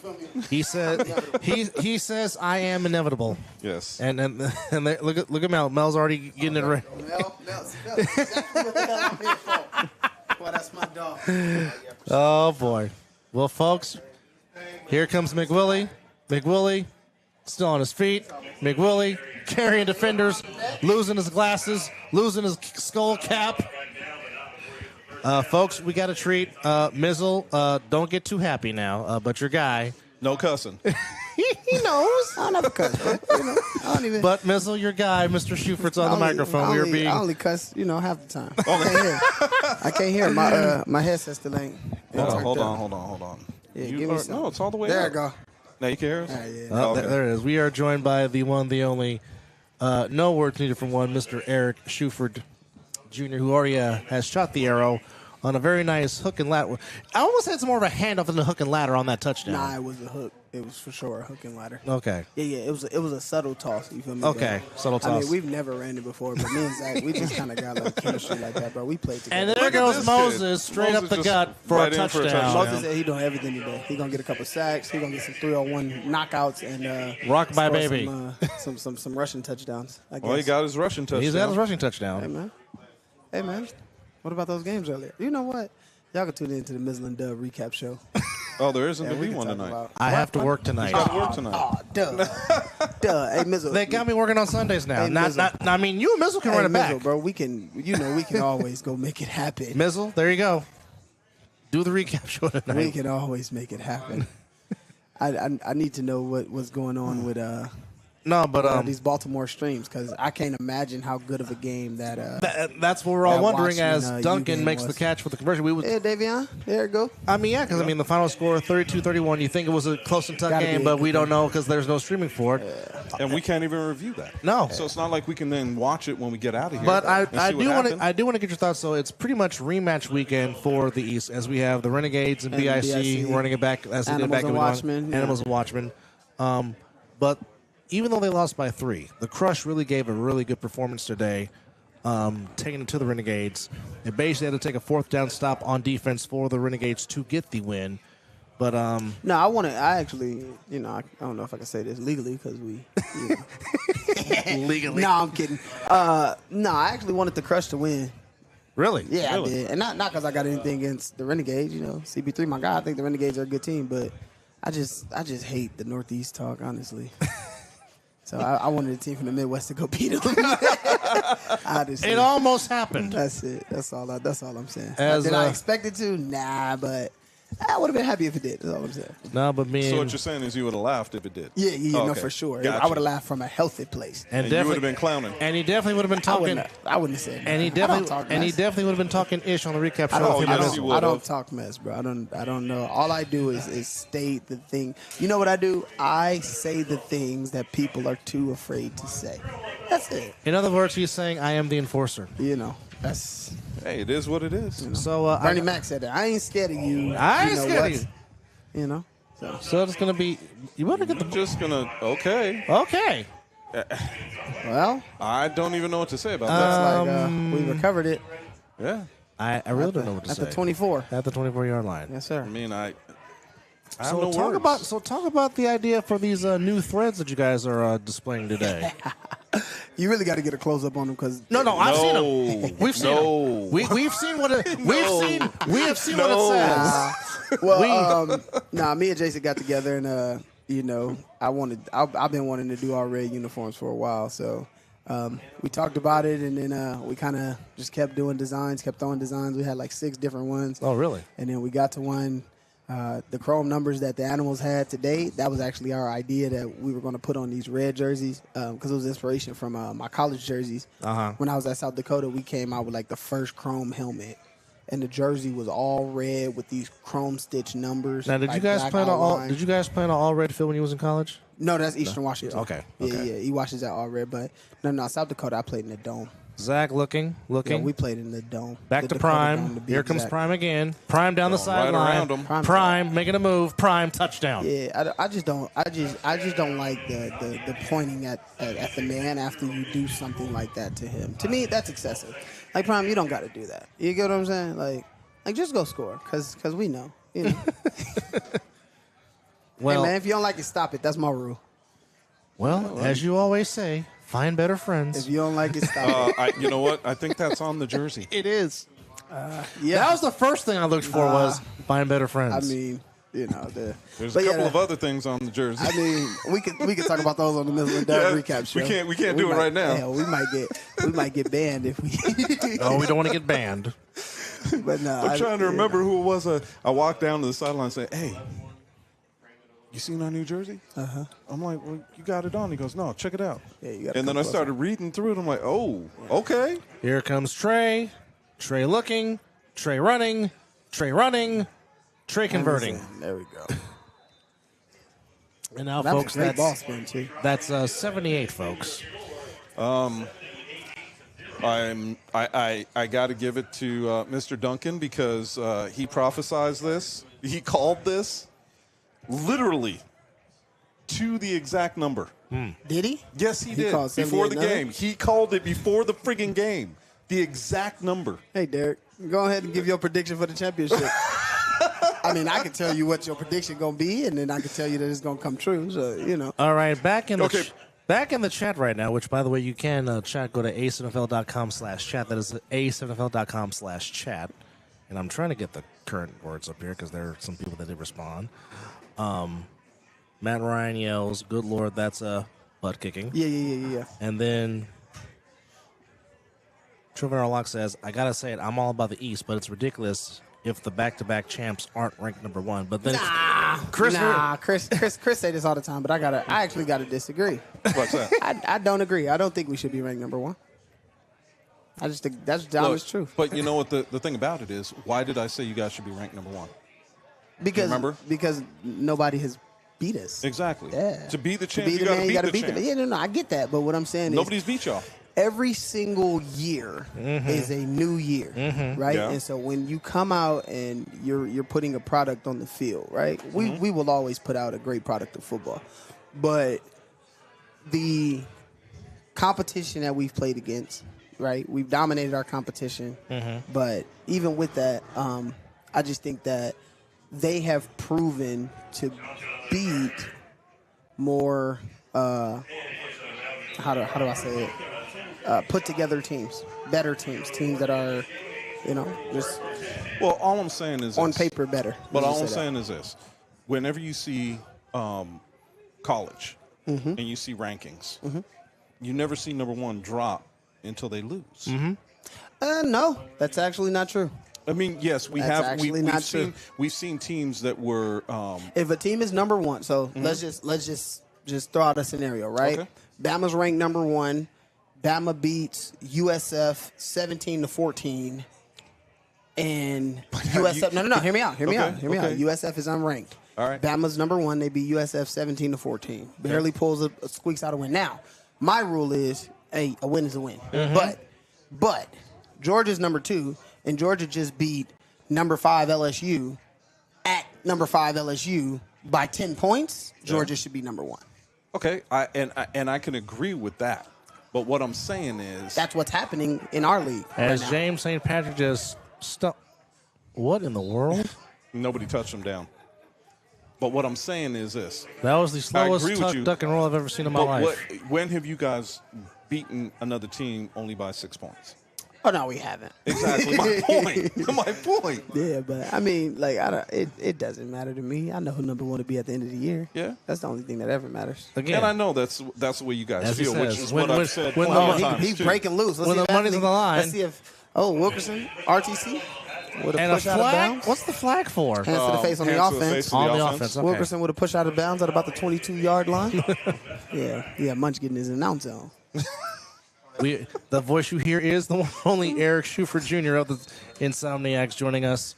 He said he says I am inevitable. Yes. And they, look at Mel. Mel's already getting it ready. Mel, exactly what the hell I'm here for. Well, that's my dog. Oh boy. Well, folks, here comes McWillie. McWillie still on his feet. McWillie carrying defenders, losing his glasses, losing his skull cap. Folks, we got to treat Mizzle. Don't get too happy now, but your guy. No cussing. He knows. I don't have a cuss, bro. I don't even. But Mizzle, your guy, Mr. Schufert's on the microphone. I only cuss, half the time. I can't hear. My headset still ain't. Hold on. Yeah, give me some. No, it's all the way There up. I go. Now you can hear us? Yeah. Okay. There it is. We are joined by the one, the only, no words needed from one, Mr. Eric Schuford Jr., who already has shot the arrow on a very nice hook and ladder. I almost had some more of a handoff than the hook and ladder on that touchdown. Nah, it was a hook. It was for sure a hook and ladder. Okay. Yeah. It was a subtle toss. You feel me? Okay, subtle I toss. mean, we've never ran it before, but me and Zach, we just kind of got a little chemistry like that, bro. We played together. And there Look at goes this Moses kid. straight Moses up the just gut for right a in for a touchdown. touchdown. Moses said he doing everything today. He gonna get a couple sacks. He gonna get some 3-on-1 knockouts and Rock by score baby. Some rushing touchdowns. I guess. Well, he got his rushing touchdown. He's got his rushing Hey touchdown. man. What about those games earlier? You know what? Y'all can tune into the Mizzle Dub recap show. Oh, there isn't Yeah, going we to be can one talk tonight. about- I have to work tonight. Got to work tonight. Oh, duh. Hey, Mizzle. They got me working on Sundays now. Hey, Mizzle. I mean, you and Mizzle can Hey, run it back. Mizzle, bro. We can always go make it happen. Mizzle, there you go. Do the recap show tonight. We can always make it happen. I need to know what's going on with No, but these Baltimore streams, because I can't imagine how good of a game that. that's what we're all that wondering as Watchmen, Duncan U-game makes was. the catch for the conversion. We would, Hey, Davion, there you go. I mean, yeah, because the final score 32-31. You think it was a close and tough Gotta be game, a but good we don't game. know because there's no streaming for it. And we can't even review that. No. So it's not like we can then watch it when we get out of here. But I and see what do want to happened. get your thoughts. So it's pretty much rematch weekend for the East, as we have the Renegades and, And BIC running it back as they did Animals back and in Watchmen, yeah. Animals and Watchmen. But even though they lost by 3, the Crush really gave a really good performance today, taking it to the Renegades. They basically had to take a 4th down stop on defense for the Renegades to get the win. But No, I actually, I don't know if I can say this legally because we. legally, No, I'm kidding. No, I actually wanted the Crush to win. really, Yeah, Really? I did, and not because I got anything against the Renegades. CB3, my guy. I think the Renegades are a good team, but I just hate the Northeast talk, honestly. So I wanted a team from the Midwest to go beat them. Honestly, it almost happened. that's it. That's all I'm saying. As, Did I expect it to? Nah, but I would have been happy if it did. That's all I'm saying. No, but me So what and, you're saying is you would have laughed if it did. Yeah, Oh, no, okay. for sure. Gotcha. I would have laughed from a healthy place. and And you would have definitely been clowning. and he definitely would have been talking. I wouldn't have said. And he that. I don't definitely talk and he mess. definitely would have been talking ish on the recap show. I don't, if he I didn't yes, listen. you don't, would I don't have. talk mess, bro. I don't know. All I do is state the thing. You know what I do? I say the things that people are too afraid to say. That's it. In other words, he's saying, "I am the enforcer." That's Hey, it is what it is. So Bernie Mac said that. I ain't scared of you. I ain't you know scared of what? you. You know. So So it's gonna be. You better get I'm the. just gonna okay. Okay. well, I don't even know what to say about looks like we recovered it that. Yeah. I really don't know what to at say. the 24. At the 24-yard line. Yes, sir. I mean, I have So no talk words. about the idea for these new threads that you guys are displaying today. You really got to get a close up on them because No, I've seen No. them. We've seen No. them. We've seen what it. We have seen what No. it says. well, me and Jason got together and I've been wanting to do our red uniforms for a while, so we talked about it and then we kind of just kept doing designs, kept throwing designs. We had like 6 different ones. Oh, really? And then we got to one, the chrome numbers that the Animals had today. That was actually our idea that we were going to put on these red jerseys because it was inspiration from my college jerseys. Uh-huh. When I was at South Dakota, we came out with like the first chrome helmet. And the jersey was all red with these chrome stitch numbers. Now, did you guys plan on all? Did you guys plan on all red fill when you was in college? No, that's Eastern Washington. Okay, Yeah, okay. yeah. He watches that all red, but no, South Dakota. I played in the dome. Zach looking. Yeah, we played in the dome. Back The to Dakota Prime. Dome, to be Here comes exact. Prime again. Prime down the Going right sideline. around 'em. Prime making a move. Prime touchdown. Yeah, I just don't like the pointing at the man after you do something like that to him. To me, that's excessive. Like Prime, you don't got to do that. You get what I'm saying? Like just go score, cause we know. You know. Well, Hey man, if you don't like it, stop it. That's my rule. well, as you always say, find better friends. If you don't like it, stop it. You know what? I think that's on the jersey. It is. Yeah, That was the first thing I looked for was find better friends. I mean, There's but a yeah, couple of other things on the jersey. I mean, we could talk about those on the Middle and Dub Yeah, recap show. we can't do it right now. Hell, we might get banned if we. oh, we don't want to get banned. But no, I'm trying to remember who it was. I walked down to the sideline and said, "Hey, you seen our new jersey?" I'm like, "Well, you got it on." He goes, "No, check it out." Yeah, you gotta and then come I closer. started reading through it. I'm like, "Oh, okay." Here comes Trey. Trey looking. Trey running. Trey running. Trey converting. There we go. And now, That was folks, a great ball that's spin too. 78, folks. I got to give it to Mr. Duncan because he prophesized this. He called this literally to the exact number. Did he? Yes, he did. called Before the 78 game. He called it before the friggin' game. The exact number. Hey, Derek, go ahead and give your prediction for the championship. I mean, I can tell you what your prediction gonna be, and then I can tell you that it's gonna come true. So you know. All right, back in the Okay. back in the chat right now, which, by the way, you can chat. Go to acefnfl.com/chat. That is acefnfl.com/chat. And I'm trying to get the current words up here because there are some people that did respond. Matt Ryan yells, "Good Lord, that's a butt kicking." Yeah. And then Trevor Arlock says, "I gotta say it, I'm all about the East, but it's ridiculous if the back-to-back champs aren't ranked number 1." But then, Chris say this all the time, but I actually gotta disagree. What's that? I don't agree. I don't think we should be ranked number one. I just think that's the honest truth. But you know what the thing about it is? Why did I say you guys should be ranked number one? Because nobody has beat us. Exactly. Yeah. To be the champ, you got to beat the champ. Yeah, no, I get that. But what I'm saying Nobody's beat y'all. Every single year is a new year, right? Yeah. And so when you come out and you're putting a product on the field, right? We will always put out a great product of football. But the competition that we've played against, right? We've dominated our competition. But even with that, I just think that they have proven to beat more how do I say it? Put together teams, better teams that are, just Well, all I'm saying is on this. paper better. But all I'm saying is this: whenever you see college and you see rankings, you never see number one drop until they lose. No, that's actually not true. I mean, yes, we That's have. actually not true. We've seen teams that were. If a team is number one, so let's just throw out a scenario, right? Okay. Bama's ranked number one. Bama beats USF 17-14, and USF. No. Hear me out. Hear me out. USF is unranked. All right. Bama's number one. They beat USF 17-14. Barely squeaks out a win. Now, my rule is, a win is a win. But Georgia's number two, and Georgia just beat number 5 LSU at number 5 LSU by 10 points. Georgia should be number one. Okay, I can agree with that. But what I'm saying is That's what's happening in our league. As right now. James St. Patrick just what in the world? nobody touched them down. But what I'm saying is this. That was the slowest agree with tuck, you. duck, and roll I've ever seen in my life. When have you guys beaten another team only by 6 points? Oh no, we haven't. Exactly my point. My point. Yeah, but I mean, like, it doesn't matter to me. I know who number one to be at the end of the year. Yeah. That's the only thing that ever matters. Again, And I know that's the way you guys As he feel, which says, is when- what when- I've said when plenty the- of times, He's too. breaking loose. Let's When see the if money's on the line. Let's see if Wilkerson, RTC, would and have a pushed out of flag? bounds. What's the flag for? Hands to the face on the Hands to offense. face of On the offense, okay. Wilkerson would have pushed out of bounds at about the 22-yard line. Yeah, Munch getting his announce on. The voice you hear is the one only Eric Schuford Jr. of the Insomniacs joining us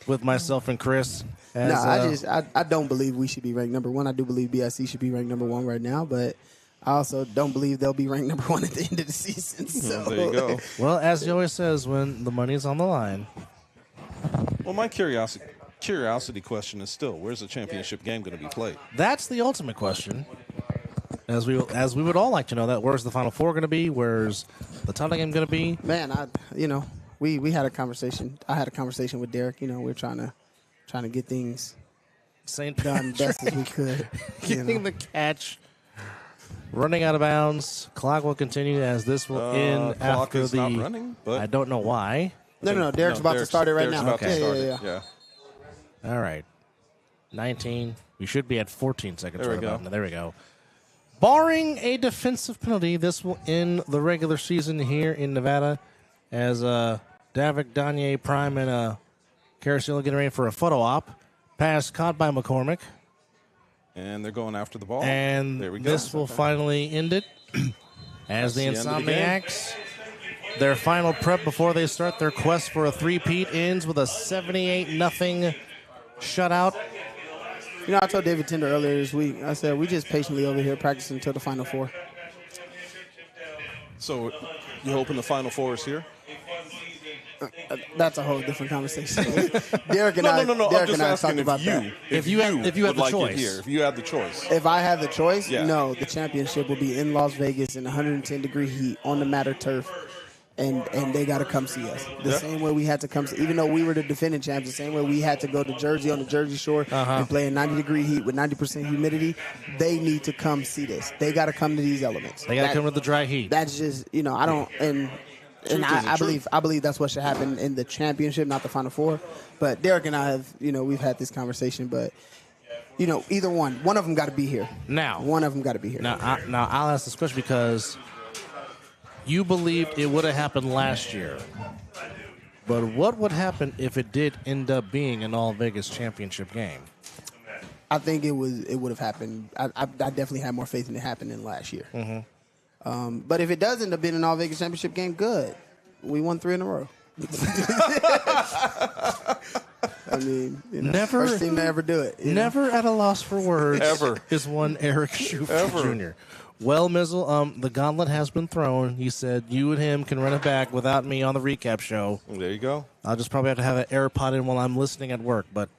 with myself and Chris. I don't believe we should be ranked number one. I do believe BIC should be ranked number one right now, but I also don't believe they'll be ranked number one at the end of the season. So. There you go. Well, as he always says, when the money's on the line. Well, my curiosity question is still, where's the championship game going to be played? That's the ultimate question. As we would all like to know that. Where's the Final Four going to be? Where's the title game going to be? Man, we had a conversation. I had a conversation with Derek. We're trying to get things done best as we could. Getting the catch. Running out of bounds. Clock will continue as this will end Clock after is the. not running, but I don't know why. No. Derek's about to start it right Derek's now. about to start it. Yeah. All right. 19. We should be at 14 seconds. There we right go. about now. There we go. Barring a defensive penalty, this will end the regular season here in Nevada as Davik, Danye, Prime, and Carousel getting ready for a photo op. Pass caught by McCormick. And they're going after the ball. And there we go. this will finally end it as the That's the end of the game. Insomniacs, their final prep before they start their quest for a three-peat ends with a 78-0 shutout. I told David Tender earlier this week, I said, we just patiently over here practicing until the Final Four. So you hoping the Final Four is here? That's a whole different conversation. Derek and No. Derek I'm just and I asking talked about that. If you had would the like choice. it here, if you had the choice. If I had the choice, Yeah. no, the championship will be in Las Vegas in 110-degree heat on the Matter turf, and they got to come see us. The same way we had to come see, even though we were the defending champs, the same way we had to go to Jersey on the Jersey Shore and play in 90-degree heat with 90% humidity, they need to come see this. They got to come to these elements. They got to come to the dry heat. That's just, I don't, and I believe that's what should happen in the championship, not the Final Four. But Derek and I have, we've had this conversation, but either one of them got to be here. Now, One of them got to be here. Now I'll ask this question because you believed it would have happened last year. But what would happen if it did end up being an all Vegas championship game? I think it would have happened. I definitely had more faith in it happening last year. Mm-hmm. But if it does end up being an All Vegas championship game, good. We won 3 in a row. I mean, never first team to ever do it. Never at a loss for words. Ever. Is one Eric Schuffer Jr. Well, Mizzle, the gauntlet has been thrown. He said you and him can run it back without me on the recap show. There you go. I'll just probably have to have an AirPod in while I'm listening at work, but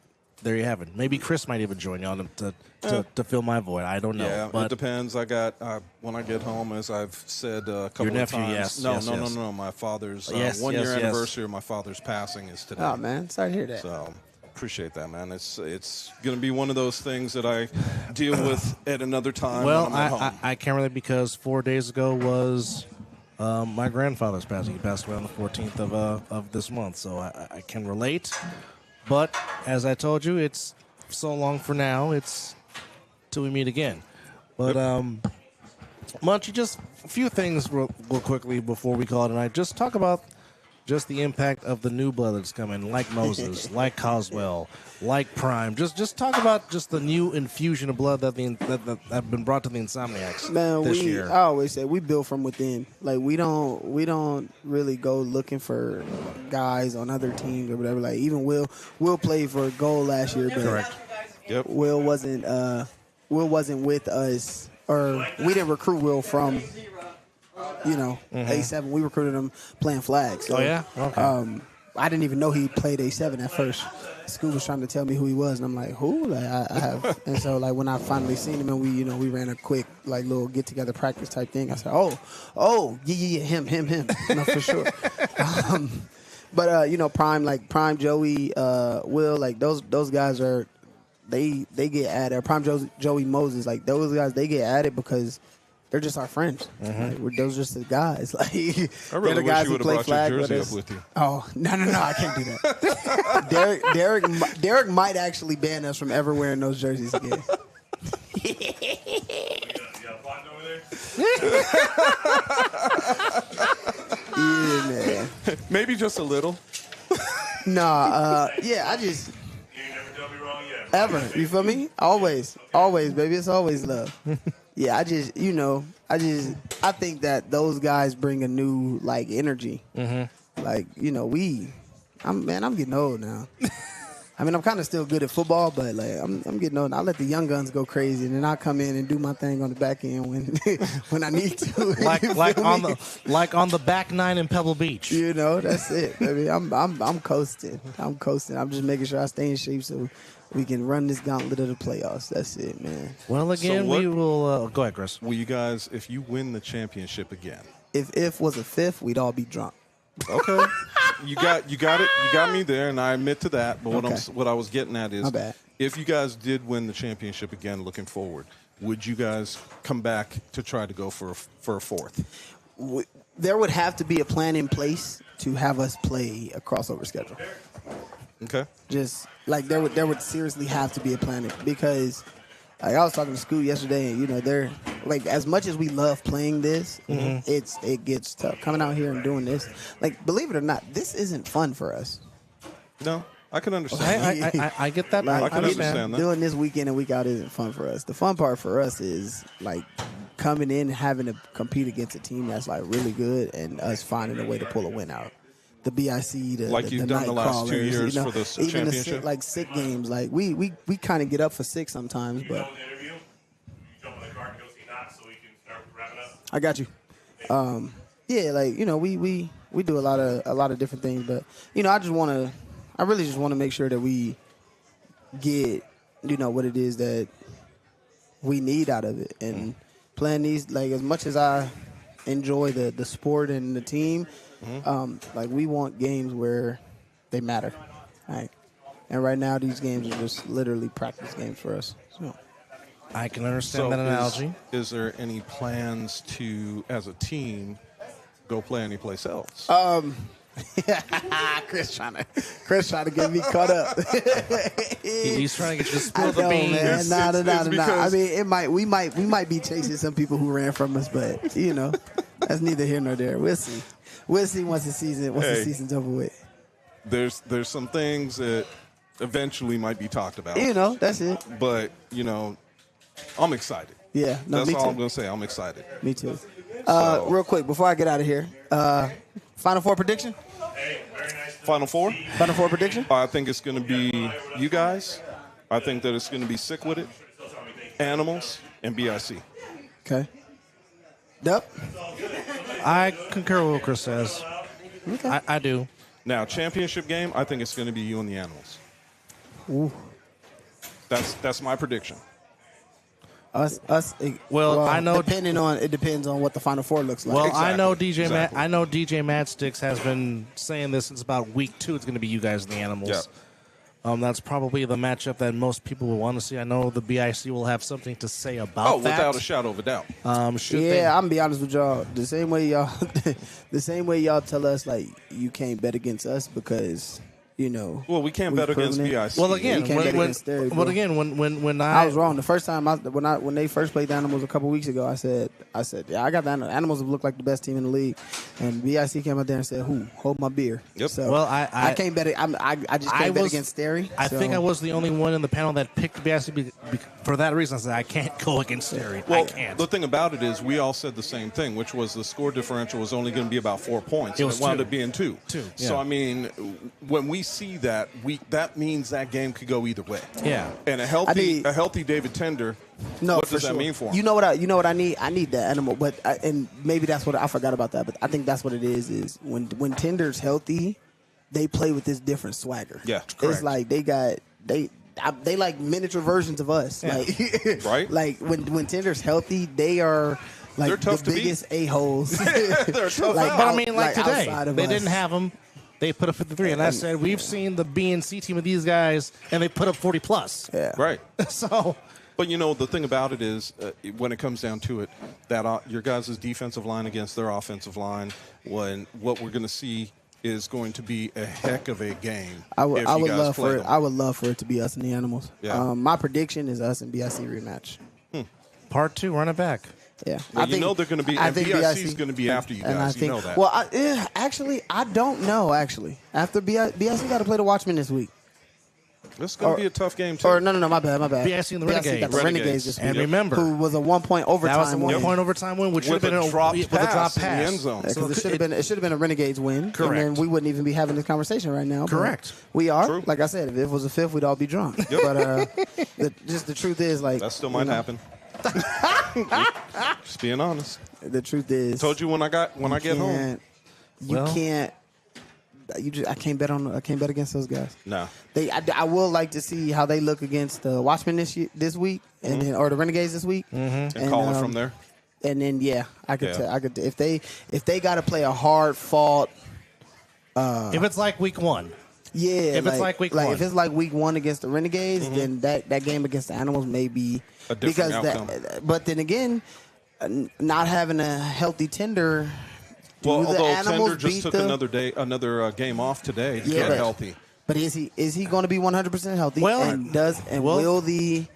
there you have it. Maybe Chris might even join you on to fill my void. I don't know. Yeah, but it depends. I got when I get home, as I've said a couple your nephew, of times. yes, No, yes, no, yes. no. My father's Yes, 1 year yes, yes. anniversary of my father's passing is today. Oh man, sorry to hear that. So appreciate that, man. It's going to be one of those things that I deal with at another time. well, when I'm at home. I can't relate because 4 days ago was my grandfather's passing. He passed away on the 14th of this month, so I can relate. But as I told you, it's so long for now. It's till we meet again. But Munchie, just a few things real quickly before we call it tonight. Just talk about just the impact of the new blood that's coming, like Moses, like Coswell, like Prime. Just talk about just the new infusion of blood that have been brought to the Insomniacs this year. I always say we build from within. Like we don't really go looking for guys on other teams or whatever. Like even Will played for Gold last year, but Correct. Yep. Will wasn't with us, or we didn't recruit Will from A7. We recruited him playing flag. So, Oh, yeah? Okay. I didn't even know he played A7 at first. School was trying to tell me who he was, and I'm like, who? Like I have. And so like when I finally seen him and we ran a quick like little get together practice type thing, I said, oh yeah, him, for sure. But Prime Joey, Will, like those guys are. They get added. Prime Joey Moses, like those guys, they get added because they're just our friends. Mm-hmm. Like, those are just the guys. Like I really they're the wish guys you who would play have brought flag your with jersey us. up with you. Oh no, I can't do that. Derek might actually ban us from ever wearing those jerseys again. Yeah, man. Maybe just a little. I just. Ever. You feel me? Always, baby. It's always love. Yeah, I think that those guys bring a new, like, energy. Mm-hmm. Like, I'm getting old now. I mean, I'm kind of still good at football, but, like, I'm getting old. I let the young guns go crazy, and then I come in and do my thing on the back end when I need to. like on the back nine in Pebble Beach. That's it, baby. I'm coasting. I'm just making sure I stay in shape so we can run this gauntlet of the playoffs. That's it, man. Well, again, we will go ahead, Chris. Will you guys, if you win the championship again? If was a fifth, we'd all be drunk. Okay. You got it. You got me there, and I admit to that. But what I was getting at is, My bad. if you guys did win the championship again, looking forward, would you guys come back to try to go for a fourth? There would have to be a plan in place to have us play a crossover schedule. Okay. Just like there would seriously have to be a plan because like I was talking to Scoot yesterday, and they're like, as much as we love playing this, it gets tough coming out here and doing this. Like, believe it or not, this isn't fun for us. No, I can understand. I get that. I can understand that. Doing this week in and week out isn't fun for us. The fun part for us is like coming in and having to compete against a team that's like really good and us finding a way to pull a win out. The BIC, like you've done the last 2 years for this even championship? Like sick games. Like we kind of get up for 6 sometimes, but I got you. Yeah, like we do a lot of different things, but I really just want to make sure that we get what it is that we need out of it, and playing these, like, as much as I enjoy the sport and the team. Like, we want games where they matter, right? And right now, these games are just literally practice games for us. So I can understand that analogy. Is there any plans to, as a team, go play anyplace else? Chris trying to get me caught up. He's trying to get you to spill the beans. Man. Nah. I mean, we might be chasing some people who ran from us, but that's neither here nor there. We'll see. We'll see once the season's over with. There's some things that eventually might be talked about. That's it. But, I'm excited. Yeah, no, That's me all too. I'm going to say. I'm excited. Me too. So- Real quick, before I get out of here, Final Four prediction? Final four? Final Four prediction? I think it's going to be you guys. I think that it's going to be Sick With It, Animals, and BIC. Okay. Dup? I concur with what Chris says. Okay. I do. Now, championship game, I think it's going to be you and the Animals. Ooh. That's my prediction. Us. Well, I know- It depends on what the Final Four looks like. Well, Exactly. I know DJ Exactly. I know DJ Matchsticks has been saying this since about week 2. It's going to be you guys and the Animals. Yeah. That's probably the matchup that most people will want to see. I know the BIC will have something to say about that. Without a shadow of a doubt. Should Yeah, they- I'm gonna be honest with y'all. The same way y'all tell us like you can't bet against us because Well, we can't we've bet against proven it. BIC. Well, again, You can't bet against Terry, bro. when I was wrong. The first time when they first played the Animals a couple weeks ago, I said, yeah, I got the Animals have looked like the best team in the league, and BIC came out there and said, hold my beer. Yep. So Well, I can't bet it. I just can't bet against Terry. I think I was the only one in the panel that picked BIC for that reason. I said I can't go against Terry. Well, I can't. the thing about it is we all said the same thing, which was the score differential was only going to be about 4 points. It and was it wound 2. up being 2. 2, So, yeah. I mean, when we see that, that means that game could go either way. Yeah. And a healthy David Tender, No, what for does that sure. mean for him? You know what I need? I need the animal, and maybe that's what I forgot about that. But I think that's what it is when Tender's healthy, they play with this different swagger. Yeah, it's correct. like they like miniature versions of us. Yeah. Like Right. Like when Tender's healthy, they are like They're tough the to beat. biggest a-holes. They're tough. But I mean, like today, outside of they us. didn't have them. They put up 53, and I said we've seen the B and C team of these guys, and they put up 40 plus. Yeah. Right. So But, the thing about it is, when it comes down to it, that your guys' defensive line against their offensive line, what we're going to see is going to be a heck of a game. I would if you guys love play for it. them. I would love for it to be us and the Animals. Yeah. My prediction is us and BIC rematch. part 2, run it back. Yeah, Well, they're going to be, and BIC is going to be after you and I guys. think, You know that. Well, actually, I don't know. Actually, after BIC got to play the Watchmen this week. This is going to be a tough game, too. Or no, my bad. BIC and the Renegades. got the Renegades this week. And remember, who was a 1-point overtime that was a win. 1 point overtime win, which should With have been a dropped with a drop pass in the pass. end zone. Yeah, 'cause So it should have been a Renegades win. Correct. And then we wouldn't even be having this conversation right now. but Correct. We are. True. Like I said, if it was a fifth, we'd all be drunk. Yep. But the truth is, like That still might happen. Just being honest. The truth is, Told you when I get home. You can't. I can't bet against those guys. No. I will like to see how they look against the Watchmen this week, and then, or the Renegades this week, And call it from there. And then I could Yeah. tell. I could if they got to play a hard fought. if it's like week 1, Yeah, If it's like week 1. if it's like week 1 against the Renegades, then that game against the Animals may be A different outcome. But then again, not having a healthy Tender. Well, do the although Animals Tender just beat took the- another game off today to Yeah, get but- healthy. But is he going to be 100% healthy? Well- Will the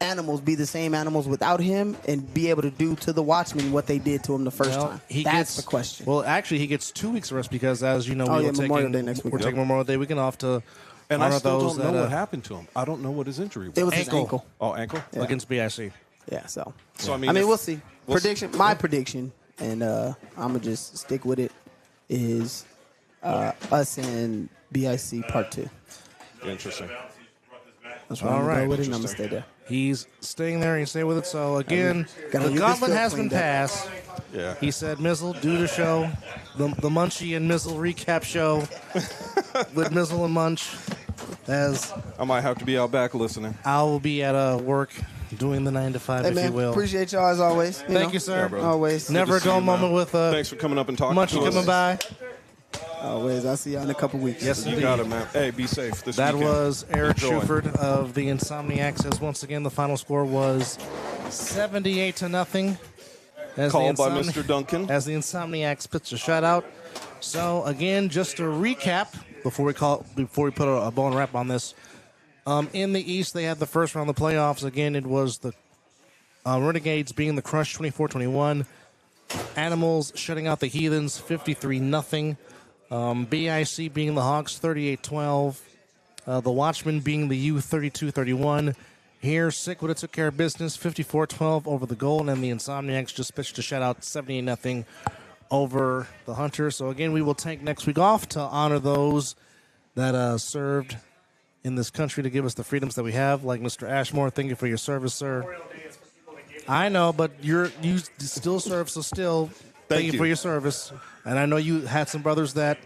Animals be the same Animals without him and be able to do to the Watchmen what they did to him the first time? That's the question. Well, actually, he gets 2 weeks of rest because, as you know, Memorial Day next week. We're taking Memorial Day weekend off to And honor I still those don't know that, what happened to him. I don't know what his injury was. It was his Ankle. ankle. Oh, ankle? Yeah. against BIC. Yeah, so. So, I I mean, mean, if- we'll see. we'll Prediction. My prediction, and I'm gonna just stick with it, is us and BIC Part 2. Interesting. That's what All I'm gonna right. go with it, and I'm gonna stay there. He's staying there. He's staying with it. So again, Gotta the get this gauntlet field has been cleaned up. passed. Yeah. He said, "Mizzle, do the show, the Munchie and Mizzle recap show with Mizzle and Munch." As I might have to be out back listening. I will be at work doing the 9 to 5, Hey if man, you will. appreciate y'all as always. Thank you, sir. Yeah, brother. Always. Never a to see dull you, man. moment with Thanks for coming up and talking Munchie to us. coming by. Always. I'll see y'all in a couple weeks. Yes, You indeed. got it, man. Hey, be safe this That weekend. was Eric Enjoy. Schuford of the Insomniacs. As once again, the final score was 78-0. As Called the by Mr. Duncan. As the Insomniacs pitched a shutout. So again, just to recap before we put a bone wrap on this. In the East, they had the first round of the playoffs. Again, it was the Renegades being the Crush 24-21. Animals shutting out the Heathens 53-0. BIC being the Hawks 38-12. The Watchmen being the U32-31. Here, Sick would have took care of business, 54-12 over the Gold, and the Insomniacs just pitched a shutout, 78-0 over the Hunters. So again, we will take next week off to honor those that served in this country to give us the freedoms that we have, like Mr. Ashmore. Thank you for your service, sir. I know, but you still serve, so still thank you for your service. And I know you had some brothers that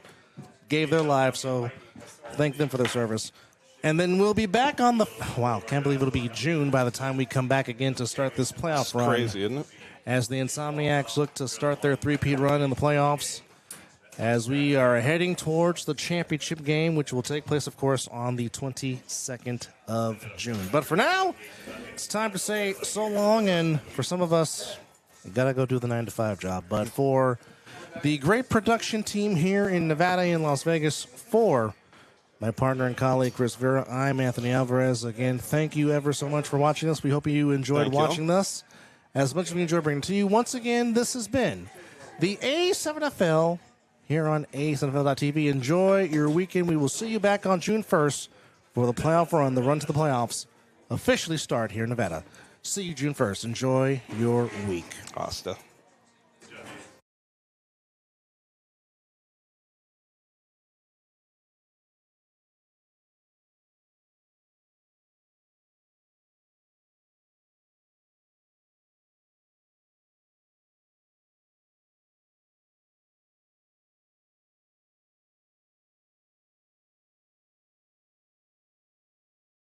gave their lives, so thank them for their service. And then we'll be back on the... Wow, can't believe it'll be June by the time we come back again to start this playoff run. Crazy, isn't it? As the Insomniacs look to start their three-peat run in the playoffs, as we are heading towards the championship game, which will take place, of course, on the 22nd of June. But for now, it's time to say so long, and for some of us, we got to go do the 9-to-5 job. But for the great production team here in Nevada and Las Vegas, for my partner and colleague, Chris Vera, I'm Anthony Alvarez. Again, thank you ever so much for watching us. We hope you enjoyed watching us as much as we enjoy bringing it to you. Once again, this has been the A7FL here on A7FL.TV. Enjoy your weekend. We will see you back on June 1st for the playoff run. The run to the playoffs officially start here in Nevada. See you June 1st. Enjoy your week. Hasta.